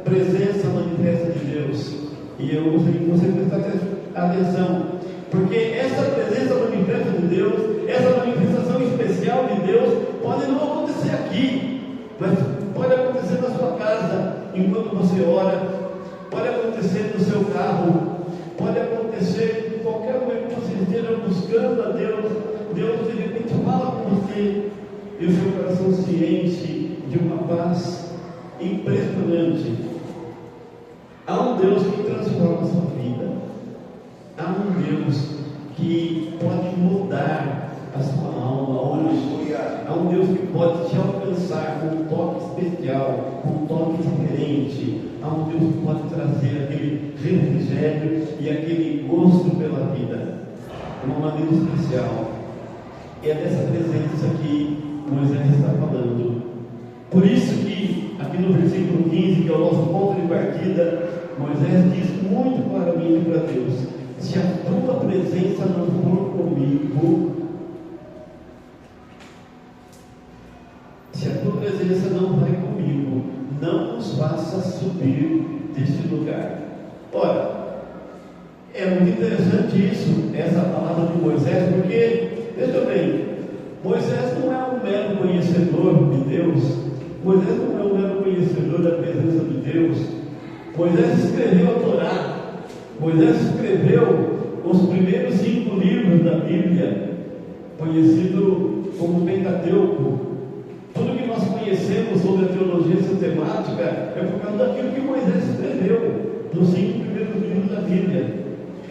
[SPEAKER 6] presença manifesta de Deus, e eu gostaria que você prestasse atenção, porque essa presença manifesta de Deus, essa manifestação especial de Deus, pode não acontecer aqui, mas pode acontecer na sua casa, enquanto você ora, pode acontecer no seu carro, pode acontecer em qualquer momento que você esteja buscando a Deus. Deus de repente fala com você, e o seu coração se enche de uma paz impressionante. Há um Deus que transforma a sua vida. Há um Deus que pode mudar a sua alma hoje. Há um Deus que pode te alcançar com um toque especial, com um toque diferente. Há um Deus que pode trazer aquele refrigério e aquele gosto pela vida de uma maneira especial. É dessa presença que Moisés está falando. Por isso que aqui no versículo 15, que é o nosso ponto de partida, Moisés diz muito claramente para Deus: se a tua presença não for comigo, se a tua presença não vai comigo, não nos faça subir deste lugar. Ora, é muito interessante isso, essa palavra de Moisés, porque, veja bem, Moisés não é um mero conhecedor de Deus, Moisés não é um mero conhecedor da presença de Deus. Moisés escreveu a Torá, Moisés escreveu os primeiros 5 livros da Bíblia, conhecido como Pentateuco. Tudo que nós conhecemos sobre a teologia sistemática é por causa daquilo que Moisés escreveu nos 5 primeiros livros da Bíblia.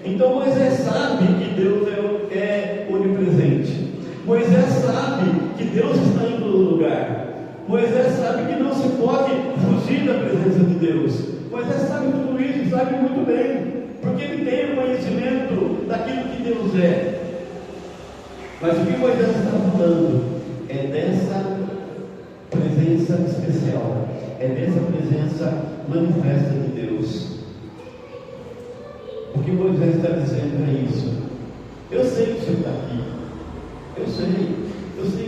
[SPEAKER 6] Então Moisés sabe que Deus é onipresente. Moisés sabe que Deus está em todo lugar. Moisés sabe que não se pode fugir da presença de Deus. Moisés sabe tudo isso, sabe muito bem, porque ele tem o conhecimento daquilo que Deus é. Mas o que Moisés está falando é dessa presença especial, é dessa presença manifesta de Deus. O que Moisés está dizendo é isso: eu sei que o Senhor está aqui, eu sei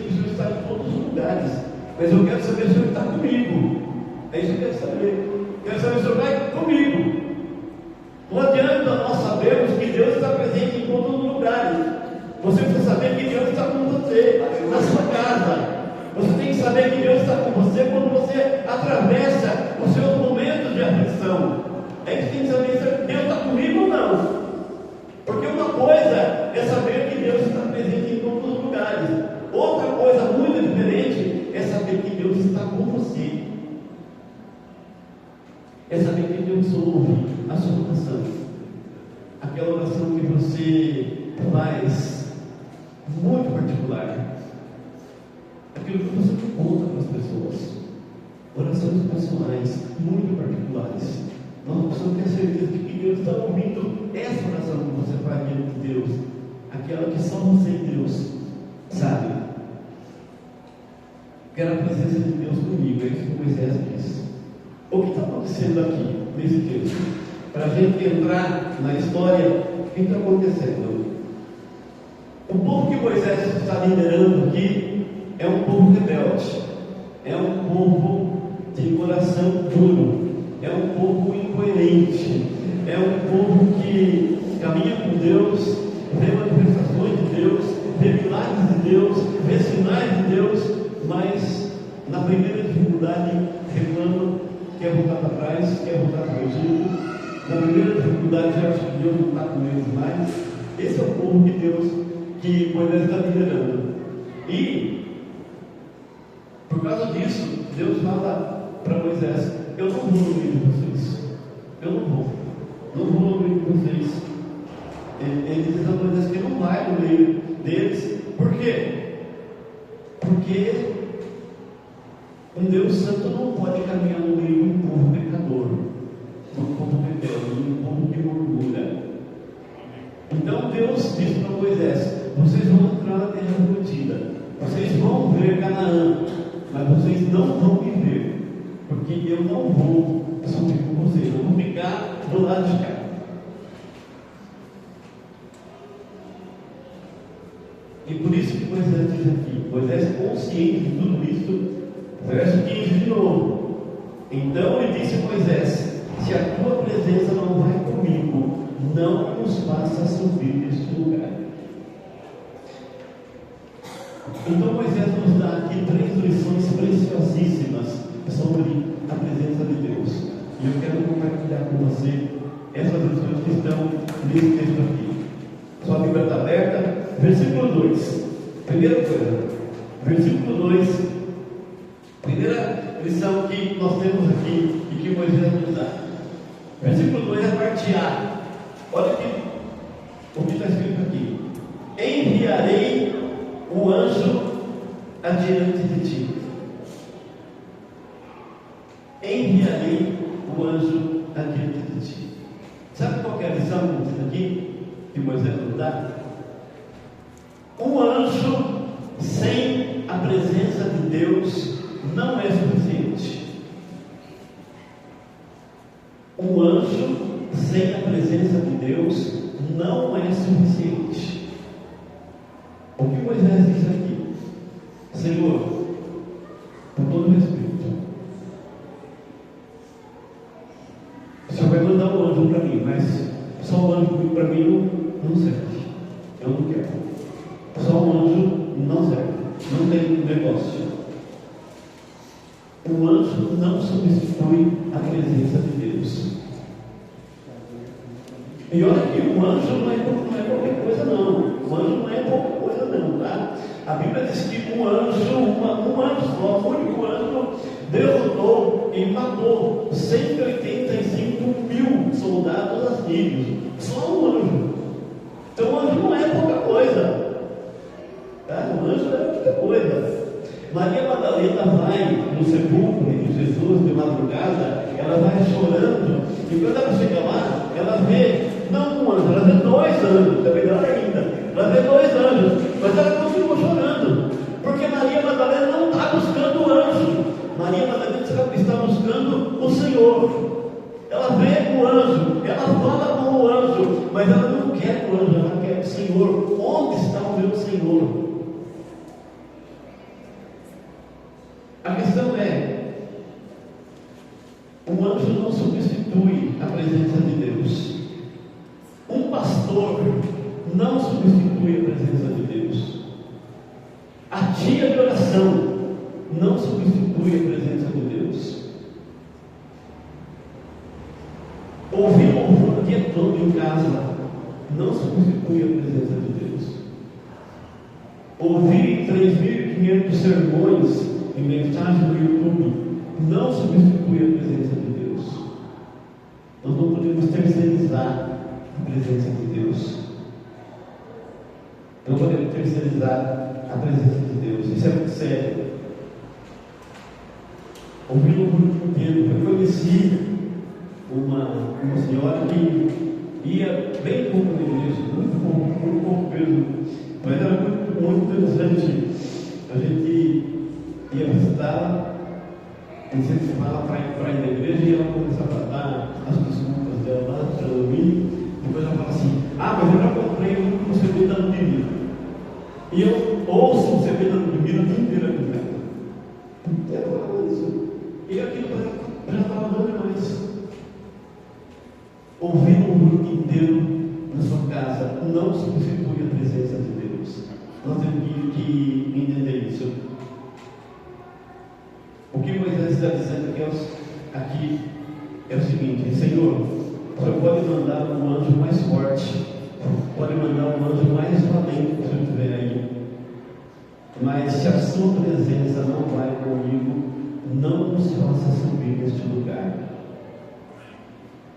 [SPEAKER 6] que o Senhor está em todos os lugares, mas eu quero saber se o Senhor está comigo. É isso que eu quero saber. Quero saber se o Senhor vai comigo. Não adianta nós sabermos que Deus está presente em todos os lugares. Você precisa saber que Deus está com você na sua casa. Você tem que saber que Deus está com você quando você atravessa os seus momentos de aflição. É que você tem que saber se Deus está comigo ou não. Porque uma coisa é saber que Deus está presente em todos os lugares. Outra coisa muito diferente é saber que Deus está com você. É saber que Deus ouve a sua oração. Aquela oração que você faz muito particular. Aquilo que você conta para as pessoas. Orações pessoais muito particulares. Nós precisamos ter certeza de que Deus está ouvindo essa oração que você faz diante de Deus. Aquela que só você e Deus sabe. Quero a presença de Deus comigo, é isso que Moisés diz. O que está acontecendo aqui, nesse texto? Para a gente entrar na história, o que está acontecendo? O povo que Moisés está liderando aqui é um povo rebelde, é um povo de coração duro, é um povo incoerente, é um povo que caminha com Deus, vê manifestações de Deus, vê milagres de Deus, vê sinais de Deus, mas na primeira dificuldade reclama, quer voltar para trás, quer voltar para o Egito. Na primeira dificuldade já acha que Deus não está com eles mais. Esse é o povo de Deus que Moisés está liderando. E por causa disso, Deus fala para Moisés: eu não vou no meio de vocês, eu não vou no meio de vocês. Ele diz a Moisés que não vai no meio deles. Por quê? Porque um Deus santo não pode caminhar no meio de um povo pecador, um povo rebelde, um povo que murmura. Então Deus diz para Moisés: vocês vão entrar na terra prometida, vocês vão ver Canaã, mas vocês não vão me ver, porque eu não vou subir com vocês, eu vou ficar do lado de cá. E por isso que Moisés diz aqui, Moisés consciente de tudo isso, verso 15 de novo. Então ele disse a Moisés: se a tua presença não vai comigo, não nos faça subir neste lugar. Então Moisés nos dá aqui 3 lições preciosíssimas sobre a presença de Deus. E eu quero compartilhar com você essas lições que estão nesse texto aqui. Sua Bíblia está aberta. Versículo 2. Primeira coisa, versículo 2. Primeira lição que nós temos aqui e que Moisés nos dá. Versículo 2 é a parte A. Olha aqui o que está escrito aqui: enviarei o anjo adiante de ti. Enviarei o anjo adiante de ti. Sabe qual é a lição que diz aqui, que Moisés nos dá? Um anjo sem a presença de Deus não é suficiente. Um anjo sem a presença de Deus não é suficiente. O que Moisés diz aqui? Senhor, com todo respeito, o Senhor vai mandar um anjo para mim, mas só um anjo para mim não serve. Eu não quero. Só um anjo não serve. Não tem negócio. Um anjo não substitui a presença de Deus. E olha que um anjo não é qualquer coisa não. Um anjo não é qualquer coisa não, tá? A Bíblia diz que um anjo só, o único anjo, derrotou e matou 185 mil soldados assírios. Só um anjo. Então um anjo não é pouca coisa. Tá? Um anjo não é pouca coisa. Maria Madalena vai no sepulcro de Jesus de madrugada, ela vai chorando, e quando ela chega lá, ela vê, não um anjo, ela vê 2 anjos, é melhor ainda, ela vê 2 anjos, mas ela continua chorando, porque Maria Madalena não está buscando o anjo, Maria Madalena está buscando o Senhor. Ela vê o anjo, ela fala com o anjo, mas ela não quer o anjo, ela quer o Senhor. Onde está o meu Senhor? A questão é, um anjo não substitui a presença de Deus. Um pastor não substitui a presença de Deus. A tia de oração não substitui a presença de Deus. Ouvir louvor o dia todo em casa não substitui a presença de Deus. Ouvir 3.500 sermões em mensagem no YouTube não substitui a presença de Deus. Nós não podemos terceirizar a presença de Deus. Não podemos terceirizar a presença de Deus. Isso é muito sério. Ouvi no grupo inteiro. Eu conheci uma senhora que ia bem pouco na igreja, muito pouco mesmo, mas era muito interessante. A gente ia visitá-la E você vai lá para ir na igreja e ela começa a dar as desculpas dela lá para dormir. Depois ela fala assim: ah, mas eu já comprei um CD da Bíblia. E eu ouço o CD da Bíblia a vida inteira com ela. Eu falo isso. E aquilo já estava dando demais. Ouvir um grupo inteiro na sua casa não substitui a presença de Deus. Nós temos que entender isso. O que Moisés está dizendo aqui é o seguinte: Senhor, o Senhor pode mandar um anjo mais forte, pode mandar um anjo mais valente que o Senhor estiver aí, mas se a sua presença não vai comigo, não nos faça subir neste lugar.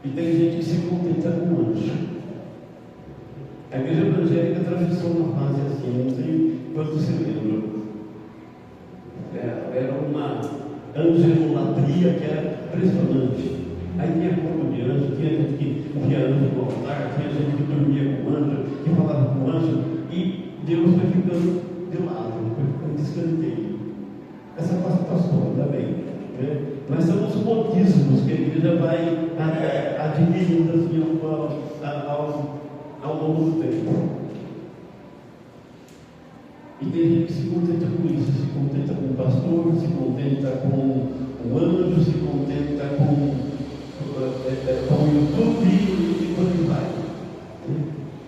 [SPEAKER 6] E tem gente que se contenta com o anjo. A igreja evangélica atravessou uma fase assim, não sei quanto se lembra. Era uma angelolatria que era impressionante. Aí tinha corpo de anjo, tinha gente que via anjo no altar, tinha gente que dormia com o anjo, que falava com o anjo, e Deus foi ficando de lado, foi ficando de escanteio. Essa parte passou, ainda bem. Né? Mas são os modismos que a igreja vai adquirindo assim, ao longo do tempo. E tem gente que se contenta com isso, se contenta com o pastor, se contenta com o anjo, se contenta com o YouTube e por aí vai.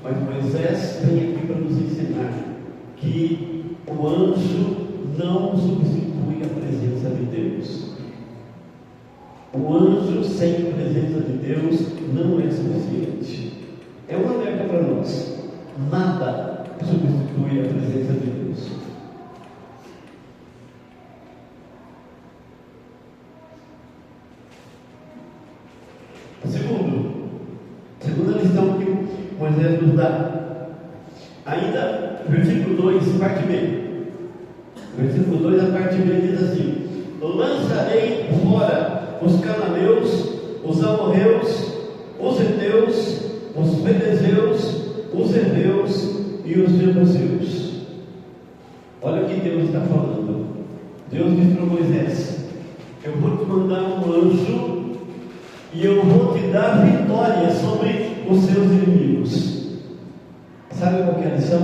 [SPEAKER 6] Mas Moisés vem aqui para nos ensinar que o anjo não substitui a presença de Deus. O anjo sem a presença de Deus não é suficiente. É uma alerta para nós. Nada substitui a presença de Deus. Segunda lição que Moisés nos dá. Ainda, versículo 2, parte B. Versículo 2, a parte B diz assim: lançarei fora os cananeus, os amorreus, os heteus, os ferezeus, os heveus e os jebuseus. Olha o que Deus está falando. Deus disse para Moisés: eu vou te mandar um anjo e eu vou te dar vitória sobre os seus inimigos. Sabe qual que é a lição?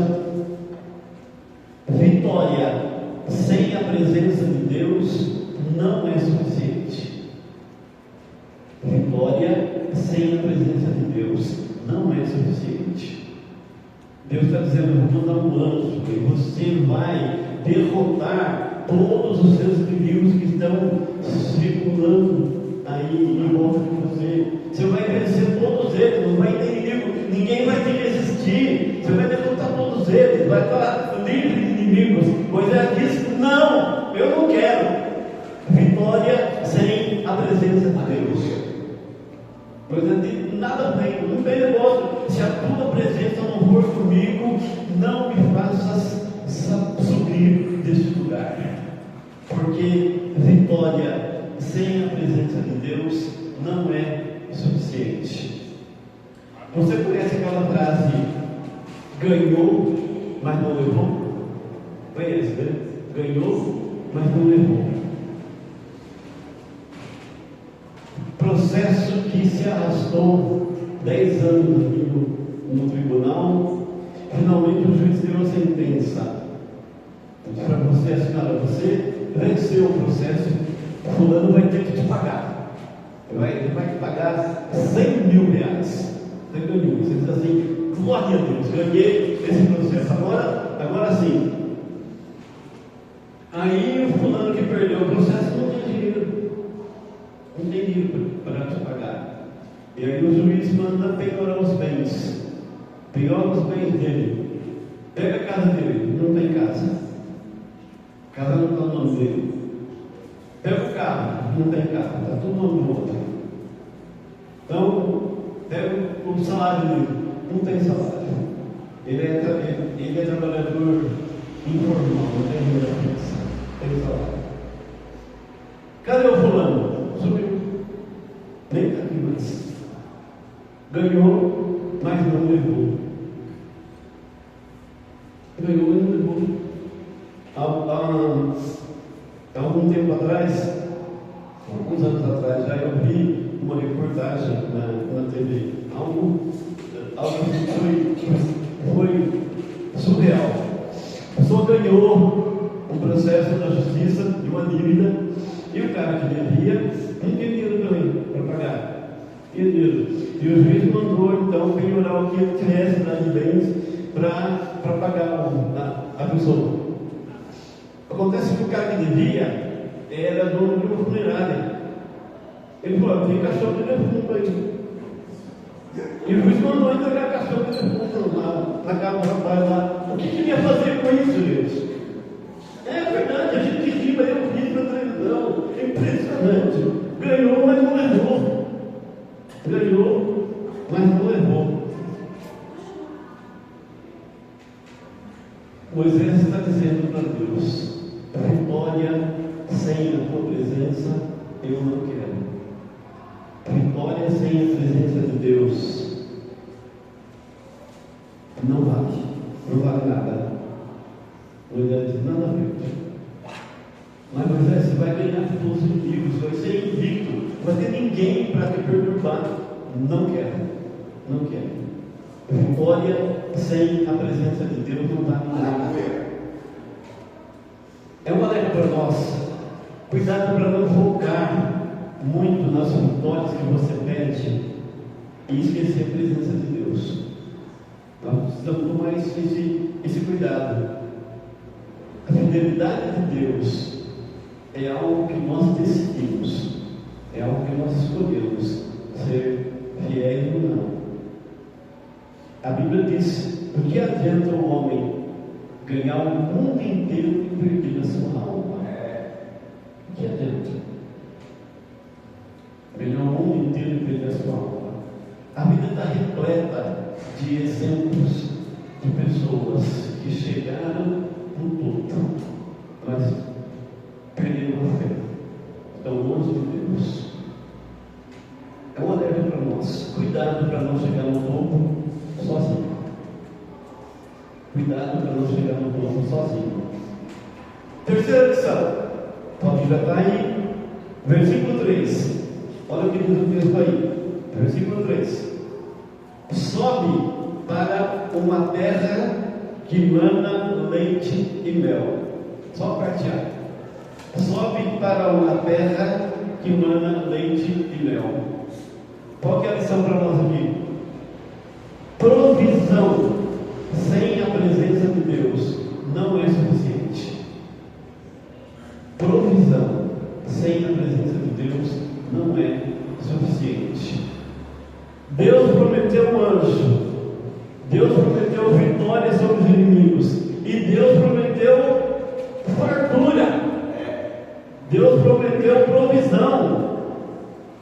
[SPEAKER 6] Vitória sem a presença de Deus não é suficiente. Vitória sem a presença de Deus não é suficiente. Deus está dizendo: eu vou mandar um anjo e você vai derrotar todos os seus inimigos que estão circulando aí em volta de você. Você vai vencer todos eles, não vai ter inimigo, ninguém vai te resistir. Você vai derrotar todos eles, vai estar livre de inimigos. Moisés disse: não, eu não quero vitória sem a presença de Deus. Moisés disse: nada bem, não tem negócio. Se a tua presença não for comigo, não me faças subir deste lugar. Porque vitória sem a presença de Deus não é suficiente. Você conhece aquela frase: ganhou, mas não levou? Conhece, né? Ganhou, mas não levou. Processo que se arrastou 10 anos no tribunal. Finalmente o juiz deu a sentença para você assinar. Você venceu o processo, fulano vai ter que te pagar. Ele vai te pagar 100 mil reais. Você ganhou. Você diz assim: glória a Deus, ganhei esse processo. Agora sim. Aí o fulano que perdeu o processo não tem dinheiro. Não tem dinheiro para te pagar. E aí o juiz manda penhorar os bens. Penhora os bens dele. Pega a casa dele, não tem casa. A casa não está no nome dele. Pega o carro, não tem carro, está tudo no nome do outro. Então, pega o salário dele, não tem salário. Ele é trabalhador informal, não tem renda fixa, tem salário. Cadê o fulano? Sumiu. Nem está aqui mais. Ganhou, mas não levou. Ganhou, mas não levou. Há algum tempo atrás, Alguns anos atrás já eu vi uma reportagem na TV, algo que foi surreal. A pessoa ganhou um processo na justiça de uma dívida e o cara que devia não tinha dinheiro também para pagar. Tinha dinheiro. E o juiz mandou então penhorar o que ele tivesse de bens para pagar a pessoa. Acontece que o cara que devia era dono de uma funerária. Ele falou: tem cachorro de defunto aí. E o juiz mandou entregar cachorro de defunto na casa do rapaz lá. O que ele ia fazer com isso, gente? É verdade, a gente ri, mas eu vi na televisão. É impressionante. Ganhou, mas não levou. Ganhou, mas não levou. Moisés está dizendo para Deus: vitória sem a tua presença eu não quero. Vitória sem a presença de Deus não vale nada. Moisés diz: nada a ver. Mas Moisés, você vai ganhar todos os inimigos, vai ser invicto, não vai ter ninguém para te perturbar. Não quero. Vitória sem a presença de Deus não vale nada. É uma alerta para nós. Cuidado para não focar muito nas vitórias que você pede e esquecer a presença de Deus. Nós precisamos tomar esse cuidado. A fidelidade de Deus é algo que nós decidimos, é algo que nós escolhemos ser fiéis ou não. A Bíblia diz: o que adianta o homem ganhar o mundo inteiro e perder a sua alma? O que adianta? Ganhar o mundo inteiro e perder a sua alma. A vida está repleta de exemplos de pessoas que chegaram no topo, mas perderam a fé, estão longe de Deus. É um alerta para nós. Cuidado para não chegar no topo sozinho. Cuidado para não chegar no topo sozinho. Terceira lição. Pode já está aí. Versículo 3. Olha o que diz o texto aí. Versículo 3. Sobe para uma terra que mana leite e mel. Só partear. Sobe para uma terra que mana leite e mel. Qual que é a lição para nós aqui? Provisão sem a presença de Deus não é suficiente. Provisão sem a presença de Deus não é suficiente. Deus prometeu um anjo, Deus prometeu vitória sobre os inimigos, e Deus prometeu fartura, Deus prometeu provisão,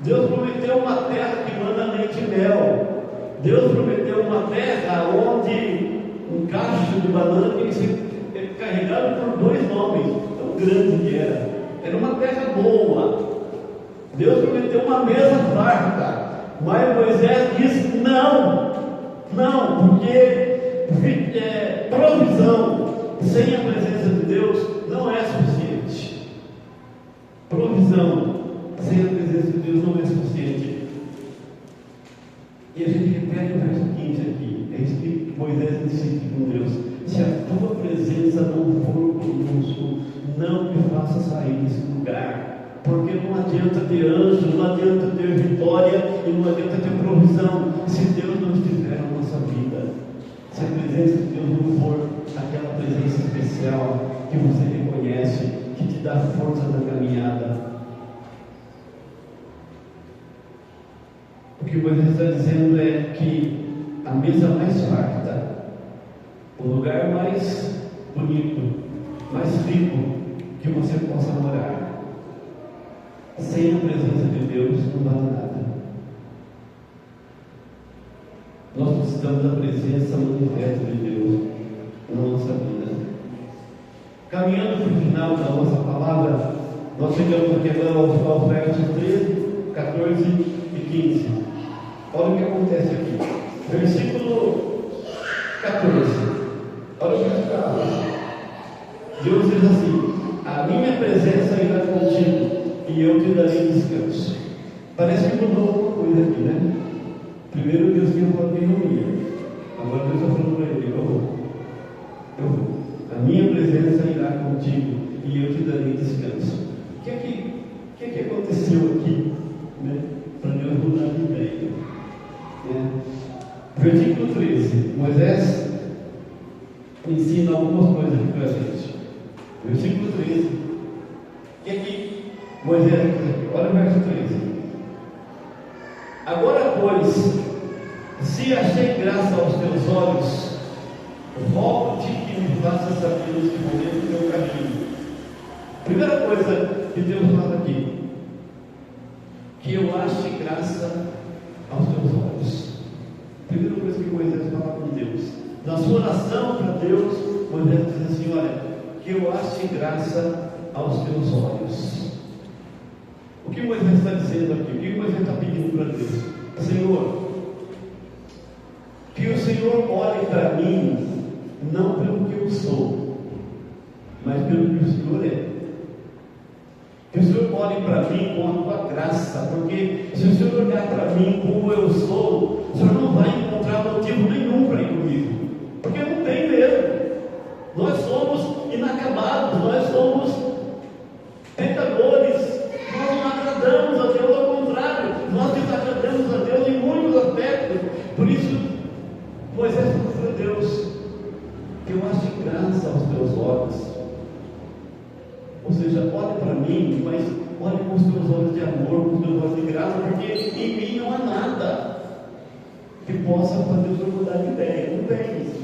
[SPEAKER 6] Deus prometeu uma terra que manda leite e mel, Deus prometeu uma terra onde um cacho de banana tinha que ser carregado por 2 homens, tão grande que era. Era uma terra boa. Deus prometeu uma mesa farta, mas Moisés disse: não, porque provisão sem a presença de Deus não é suficiente. Provisão sem a presença de Deus não é suficiente. E a gente repete o verso 15 aqui. É isso que Moisés decide com Deus: se a tua presença não for conosco, não me faça sair desse lugar. Porque não adianta ter anjo, não adianta ter vitória e não adianta ter provisão se Deus não estiver na nossa vida. Se a presença de Deus não for aquela presença especial que você reconhece, que te dá força na caminhada. O que o Moisés está dizendo é que a mesa mais farta, o lugar mais bonito, mais rico que você possa morar, sem a presença de Deus não vale nada. Nós precisamos da presença manifesta de Deus na nossa vida. Caminhando para o final da nossa palavra, nós chegamos aqui agora aos versos 13, 14 e 15. Olha o que acontece aqui. Versículo 14. Olha o que está. Deus diz assim: a minha presença irá contigo, e eu te darei descanso. Parece que mudou alguma coisa aqui, né? Primeiro Deus tinha falado que não ia. Agora Deus está falando para ele: eu vou. A minha presença irá contigo e eu te darei descanso. O que é que aconteceu aqui, né? Para Deus mudar de ideia, né? Versículo 13, Moisés ensina algumas coisas aqui para a gente. Versículo 13, o que é que Moisés diz aqui? Olha o verso 13. Agora, pois, se achei graça aos teus olhos, rogo-te que me faças saber neste momento o teu caminho. Primeira coisa que Deus fala aqui: que eu ache graça aos teus olhos. Primeira coisa que Moisés fala com Deus. Na sua oração para Deus, Moisés diz assim: olha, que eu ache graça aos teus olhos. O que Moisés está dizendo aqui? O que Moisés está pedindo para Deus? Senhor, que o Senhor olhe para mim, não pelo que eu sou, mas pelo que o Senhor é. Que o Senhor olhe para mim com a tua graça, porque se o Senhor olhar para mim como eu sou, o Senhor não vai encontrar motivo nenhum para ir comigo, porque não tem mesmo. Nós somos inacabados, nós somos pecadores, nós não agradamos a Deus, ao contrário, nós desagradamos a Deus em muitos aspectos. Por isso, Moisés falou para Deus: que eu ache graça aos teus olhos. Ou seja, olha para mim, mas olha com os teus olhos de amor, com os teus olhos de graça, porque em mim não há nada que possa fazer o Senhor mudar de ideia. Não tem isso.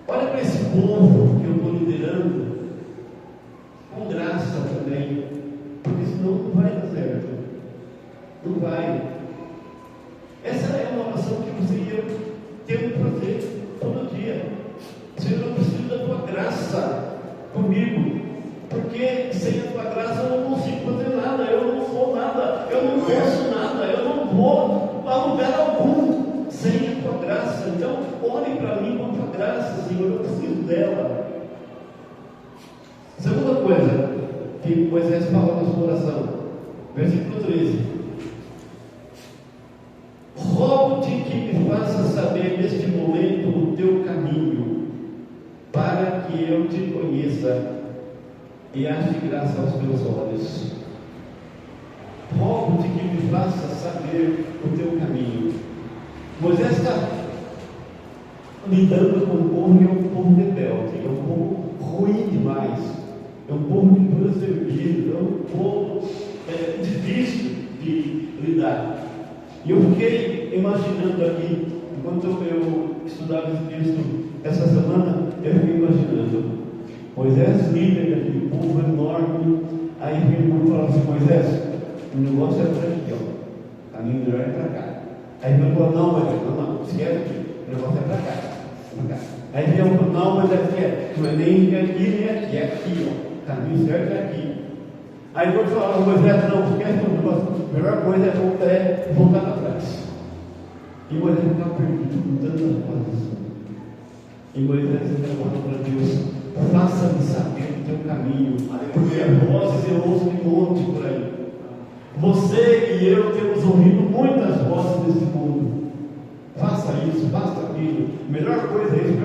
[SPEAKER 6] Olha para esse povo que eu estou liderando com graça também, porque senão não vai dar certo. Não vai. Essa é uma oração que você ia ter que fazer todo dia. Senhor, eu preciso da tua graça comigo, porque sem a tua graça eu não consigo fazer nada, eu não sou nada, eu não posso nada, eu não vou a lugar algum sem a tua graça. Então, olhe para mim com a tua graça, Senhor, eu preciso dela. Segunda coisa que Moisés fala na sua oração, versículo 13: rogo-te que me faça saber neste momento o teu caminho, para que eu te conheça e ache graça aos teus olhos. Rogo-te que me faça saber o teu caminho. Moisés está lidando com um povo que é um povo rebelde, é um povo ruim demais, é um povo que precisa ser servido, é um povo difícil de lidar. E eu fiquei imaginando aqui, enquanto eu estudava esse texto essa semana, eu fiquei imaginando Moisés, líder daquele povo enorme. Aí ele falou assim: Moisés, o negócio é para aqui, ó, a minha melhor é para cá. Aí ele falou: não, Moisés, não, esquece aqui, o negócio é para cá. Aí ele falou: não, mas não é nem aqui nem aqui, é aqui, ó, o caminho certo é aqui. Aí ele falou: Moisés, não, esquece o negócio, a melhor coisa é voltar para trás. E Moisés ficava perdido com tantas coisas. E Moisés falou para Deus: faça-me saber o teu caminho, porque vozes eu ouço de monte por aí. Você e eu temos ouvido muitas vozes desse mundo. Faça isso, faça aquilo. Melhor coisa é isso,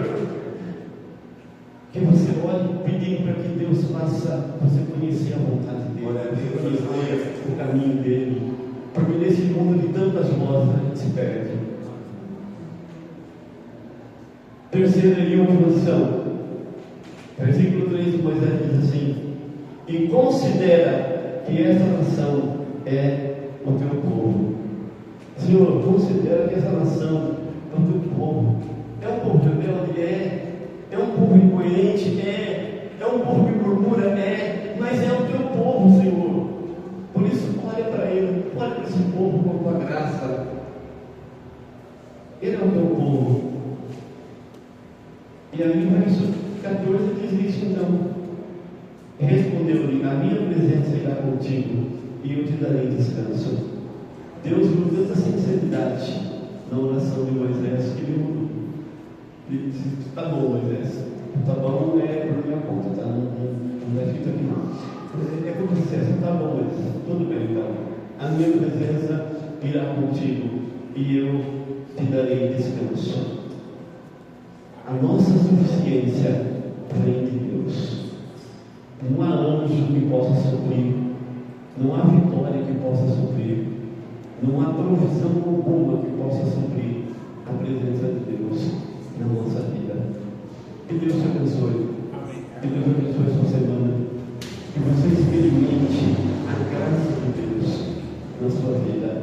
[SPEAKER 6] que você olhe pedindo para que Deus faça você conhecer a vontade dele, conhecer o caminho dele, porque nesse mundo de tantas vozes a gente se perde. Terceira e última lição, versículo 3 de Moisés diz assim: e considera que essa nação é o teu povo. Senhor, considera que essa nação é o teu povo. É um povo rebelde? É um povo incoerente? É um povo que murmura? Mas é o teu povo, Senhor. Por isso, olha para ele, olha para esse povo com a tua graça. Ele é o teu povo. E aí, no verso 14 diz isso: então, respondeu-lhe: a minha presença irá contigo e eu te darei descanso. Deus viu tanta sinceridade na oração de Moisés que ele disse: está bom, Moisés, Tá bom é por minha conta, tá? Não é escrito aqui não. É como se dissesse, tá bom, tudo bem então. A minha presença irá contigo e eu te darei descanso. A nossa suficiência vem de Deus. Não há anjo que possa suprir, não há vitória que possa suprir, não há provisão alguma que possa suprir a presença de Deus na nossa vida. Que Deus te abençoe. Que Deus abençoe a sua semana. Que você experimente a graça de Deus na sua vida,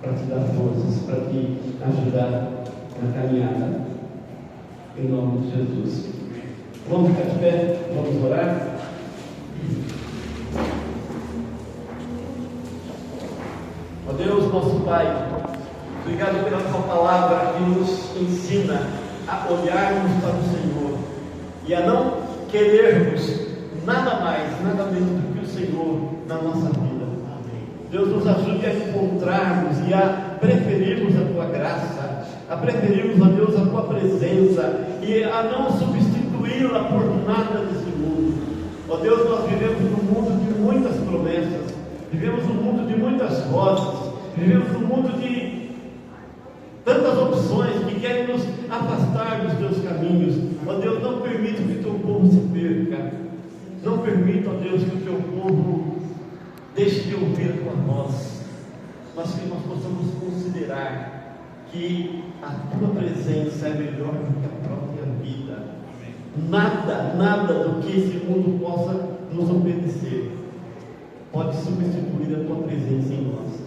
[SPEAKER 6] para te dar forças, para te ajudar na caminhada. Em nome de Jesus. Vamos ficar de pé, vamos orar. Ó Deus, nosso Pai, obrigado pela tua palavra que nos ensina a olharmos para o Senhor e a não querermos nada mais, nada menos do que o Senhor na nossa vida. Deus, nos ajude a encontrarmos e a preferirmos a tua graça, a preferirmos, ó Deus, a tua presença e a não substituí-la por nada desse mundo. Ó Deus, nós vivemos num mundo de muitas promessas, vivemos num mundo de muitas vozes, vivemos num mundo de tantas opções que querem nos afastar dos teus caminhos. Ó Deus, não permita que o teu povo se perca, não permita, ó Deus, que o teu povo deixe de ouvir a tua voz, mas que nós possamos considerar que a tua presença é melhor do que a própria vida. Nada do que esse mundo possa nos oferecer pode substituir a tua presença em nós.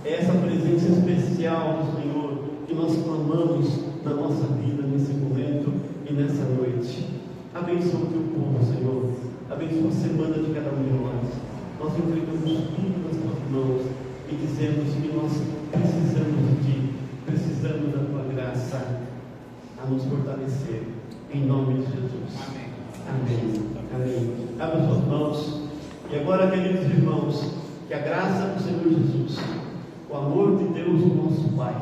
[SPEAKER 6] É essa presença especial do Senhor que nós clamamos na nossa vida nesse momento e nessa noite. Abençoa o teu povo, Senhor. Abençoa a semana de cada um de nós. Nós entregamos tudo nas tuas mãos e dizemos que nós precisamos de ti, precisamos da tua graça a nos fortalecer, em nome de Jesus. Amém. Amém. Abra suas mãos. E agora, queridos irmãos, que a graça do Senhor Jesus, o amor de Deus, o nosso Pai,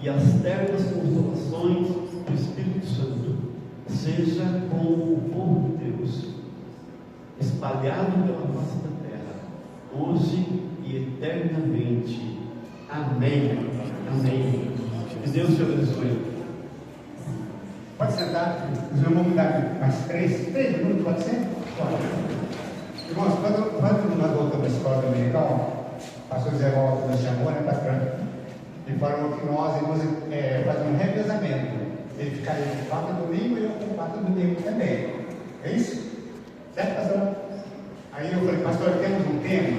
[SPEAKER 6] e as ternas consolações do Espírito Santo seja com o povo de Deus, espalhado pela face da terra, hoje e eternamente. Amém. Amém. Que Deus te abençoe.
[SPEAKER 3] Pode sentar, os irmãos vão me dar mais 3 minutos, pode ser? Pode. Irmãos, quando nós voltamos à escola dominical, o pastor Zé Walter nos chamou, né, patrão? E falou que nós íamos fazer um revezamento. Ele ficaria de 4 domingo e eu com 4 domingo também. É isso? Certo, pastor? Aí eu falei, pastor, temos um tema?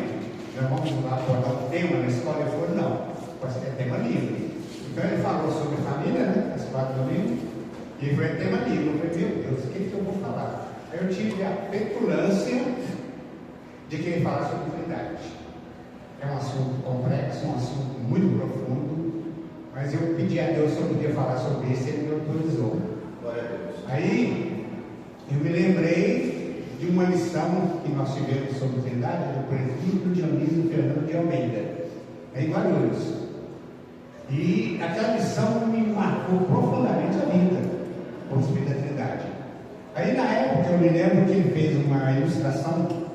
[SPEAKER 3] Nós vamos lá abordar um tema na escola? Ele falou, não, pode ser tema livre. Então ele falou sobre família, né? As 4 domingos. E foi tema livre. Eu falei, meu Deus, o que eu vou falar? Aí eu tive a petulância de querer falar sobre Trindade. É um assunto complexo, um assunto muito profundo, mas eu pedi a Deus se eu podia falar sobre isso e ele me autorizou. Aí eu me lembrei de uma lição que nós tivemos sobre Trindade do presbítero Dionísio Fernando de Almeida, em Guarulhos. E aquela lição me marcou profundamente a vida, com respeito à Trindade. Aí na época eu me lembro que ele fez uma ilustração,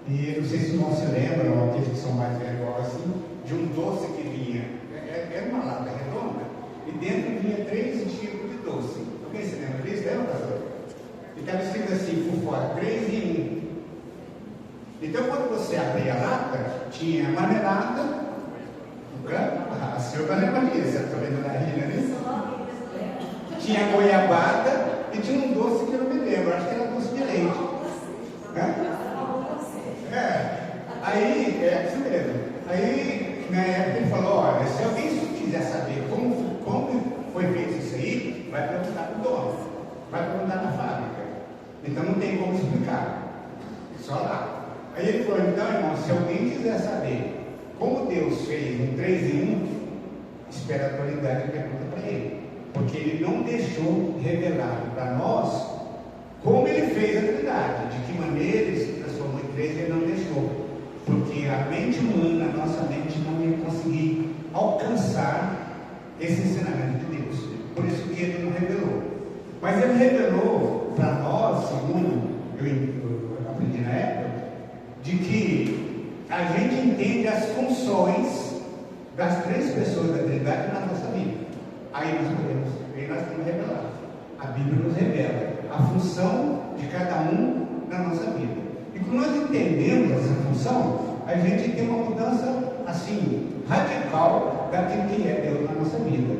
[SPEAKER 3] e não sei se não se lembram, ou aqueles que são mais velhos assim, de um doce que vinha, era uma lata redonda, e dentro vinha 3 tipos de doce. Alguém se lembra disso? Lembra, pastor? E estava escrito assim, por fora, 3 em 1. Então quando você abria a lata, tinha marmelada, no canto, a senhora lembra disso, você está vendo na rilha nisso? Tinha goiabada e tinha um doce que eu não me lembro, acho que era doce de leite. Aí, é isso mesmo. Aí, na época, ele falou: olha, se alguém quiser saber como foi feito isso aí, vai perguntar para o dono, vai perguntar na fábrica. Então não tem como explicar, só lá. Aí ele falou: então, irmão, se alguém quiser saber como Deus fez um 3 em 1, espera a atualidade e pergunta para ele, porque ele não deixou revelado para nós como ele fez a Trindade, de que maneira ele se transformou em 3, ele não deixou. Porque a mente humana, a nossa mente não ia conseguir alcançar esse ensinamento de Deus. Por isso que ele não revelou. Mas ele revelou para nós, segundo eu aprendi na época, de que a gente entende as funções das três pessoas da Trindade na nossa vida. Aí nós temos revelado. A Bíblia nos revela a função de cada um na nossa vida. E quando nós entendemos essa função, a gente tem uma mudança assim, radical daquilo que é Deus na nossa vida.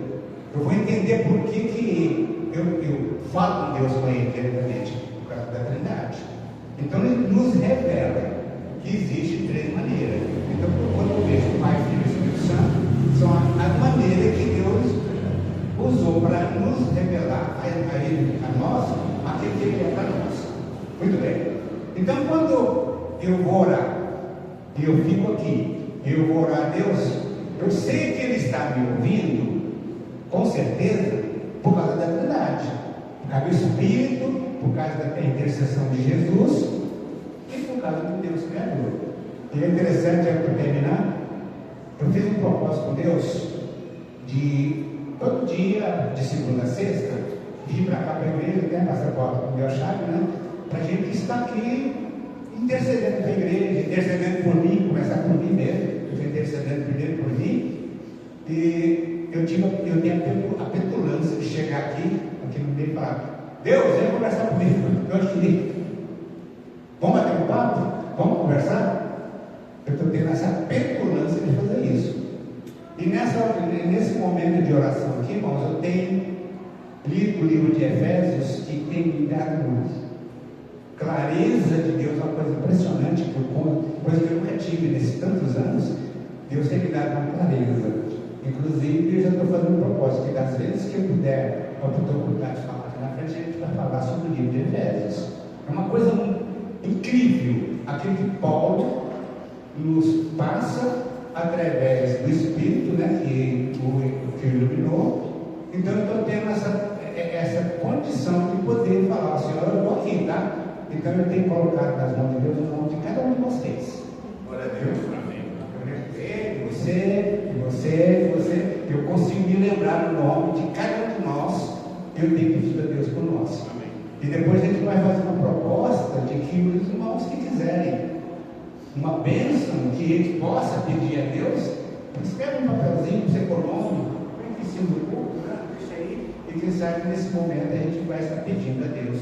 [SPEAKER 3] Eu vou entender por que eu falo com Deus com ele diretamente, por causa da Trindade. Então ele nos revela que existe três maneiras. Então quando eu vejo o Pai, Filho e Espírito Santo, são as maneiras que Deus usou para nos revelar a nós aquilo que ele é para nós. Muito bem. Então quando eu vou orar e eu fico aqui, eu vou orar a Deus, eu sei que ele está me ouvindo, com certeza, por causa da Trindade, por causa do Espírito, por causa da intercessão de Jesus e por causa do Deus Criador. E é interessante, para terminar, eu fiz um propósito com Deus de todo dia, de segunda a sexta, vir para cá para a igreja, até passar a minha chave, né? Para a gente estar aqui intercedendo para a igreja, intercedendo por mim, começar por mim mesmo, eu estou intercedendo primeiro por mim, e eu tenho a petulância de chegar aqui no meio e falar: Deus, vem conversar comigo, eu aqui, vamos bater um papo? Vamos conversar? Eu estou tendo essa petulância de fazer isso. E nesse momento de oração aqui, irmãos, eu tenho lido o livro de Efésios e tenho me dado muito. Clareza de Deus é uma coisa impressionante, coisa que eu nunca tive nesses tantos anos. Deus tem me dado uma clareza. Inclusive, eu já estou fazendo um propósito que das vezes que eu puder, a oportunidade de falar aqui na frente, a gente vai falar sobre o livro de Efésios. É uma coisa incrível aquilo que Paulo nos passa através do Espírito, né, que iluminou. Então eu estou tendo essa condição de poder falar: Senhor, eu estou aqui, tá? Então eu tenho colocado nas mãos de Deus o nome de cada um de vocês. Glória a Deus, amém. Você, eu consigo me lembrar o nome de cada um de nós. Eu tenho pedido a Deus por nós. Amém. E depois a gente vai fazer uma proposta de que os irmãos que quiserem uma bênção que a gente possa pedir a Deus, escreve um papelzinho para você pôr o nome, em cima do corpo, né? Deixa aí, e quem sabe nesse momento a gente vai estar pedindo a Deus.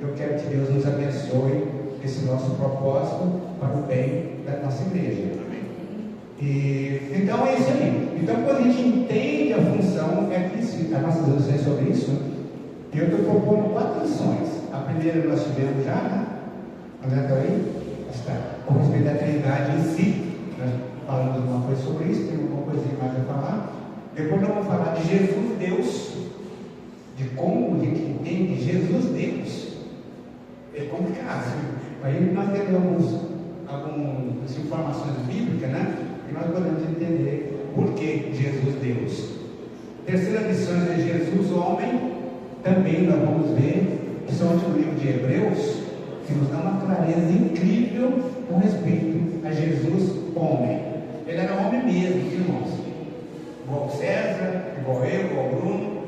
[SPEAKER 3] Eu quero que Deus nos abençoe esse nosso propósito para o bem da nossa igreja. Amém. E então é isso aí. Então quando a gente entende a função, as nossas lições sobre isso, eu estou propondo 4 lições. A primeira nós tivemos já, né? André está aí? Está com respeito da Trindade em si. Nós falamos alguma coisa sobre isso, tem alguma coisinha mais a falar. Depois nós vamos falar de Jesus Deus, de como a gente entende Jesus Deus. É complicado. Aí nós temos algumas informações bíblicas, né? Que nós podemos entender por que Jesus Deus. Terceira lição é Jesus homem. Também nós vamos ver, principalmente no livro de Hebreus, que nos dá uma clareza incrível com respeito a Jesus homem. Ele era homem mesmo, irmãos. Igual César, igual eu, igual Bruno,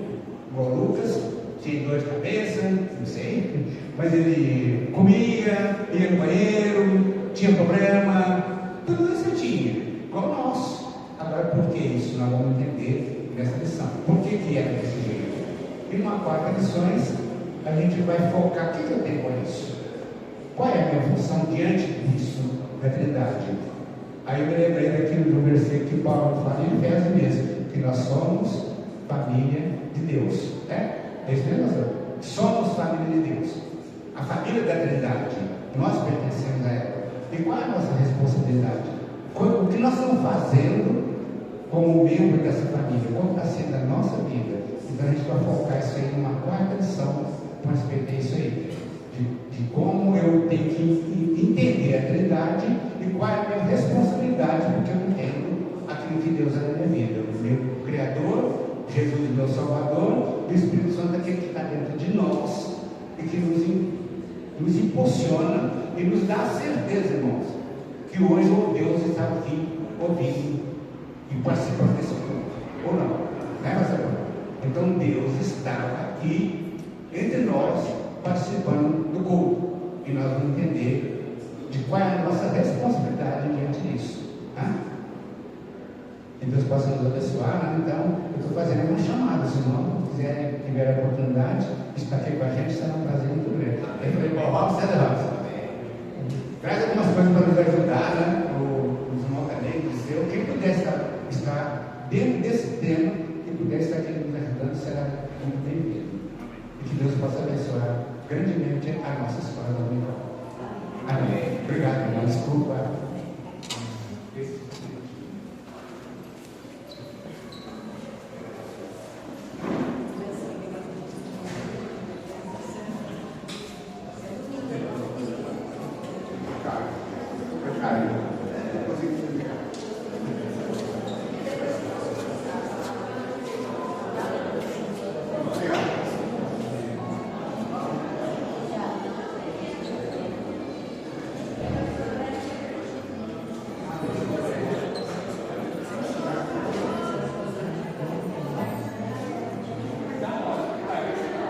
[SPEAKER 3] igual Lucas, tinha dor de cabeça, não sei, mas ele comia, ia no banheiro, tinha problema, tudo isso ele tinha, igual nós. Agora, por que isso? Nós vamos entender nessa lição. Por que era desse jeito? E uma quarta lição, a gente vai focar: o que eu tenho com isso? Qual é a minha função diante disso, da Trindade? Aí eu me lembrei daquilo do versículo que Paulo fala em Efésios mesmo, que nós somos família de Deus. É isso mesmo? Somos família de Deus. A família da Trindade, nós pertencemos a ela. E qual é a nossa responsabilidade? O que nós estamos fazendo como membro dessa família? Como está sendo a nossa vida? Então a gente vai focar isso aí numa quarta lição com respeito a isso aí. De como eu tenho que entender a Trindade e qual é a minha responsabilidade, porque eu entendo aquilo que Deus é na minha vida. O meu Criador, Jesus, meu Salvador, e o Espírito Santo, aquele que está dentro de nós e que nos impulsiona e nos dá a certeza, irmãos, que hoje o Deus está aqui ouvindo e participando desse culto. Ou não? Né, pastor? Então Deus estava aqui entre nós, participando do culto. E nós vamos entender de qual é a nossa responsabilidade diante disso. Tá? Que Deus possa nos abençoar, né? Então, eu estou fazendo uma chamada. Se não quiserem, tiver a oportunidade de estar aqui com a gente, será um prazer muito grande. Eu falei, bom, Robson, traz algumas coisas para nos ajudar, né? Os irmãos também, quem puder estar dentro desse tema, quem puder estar aqui nos ajudando, será muito bem-vindo. E que Deus possa abençoar grandemente a nossa escola dominical. Amém. Obrigado, irmão. Desculpa.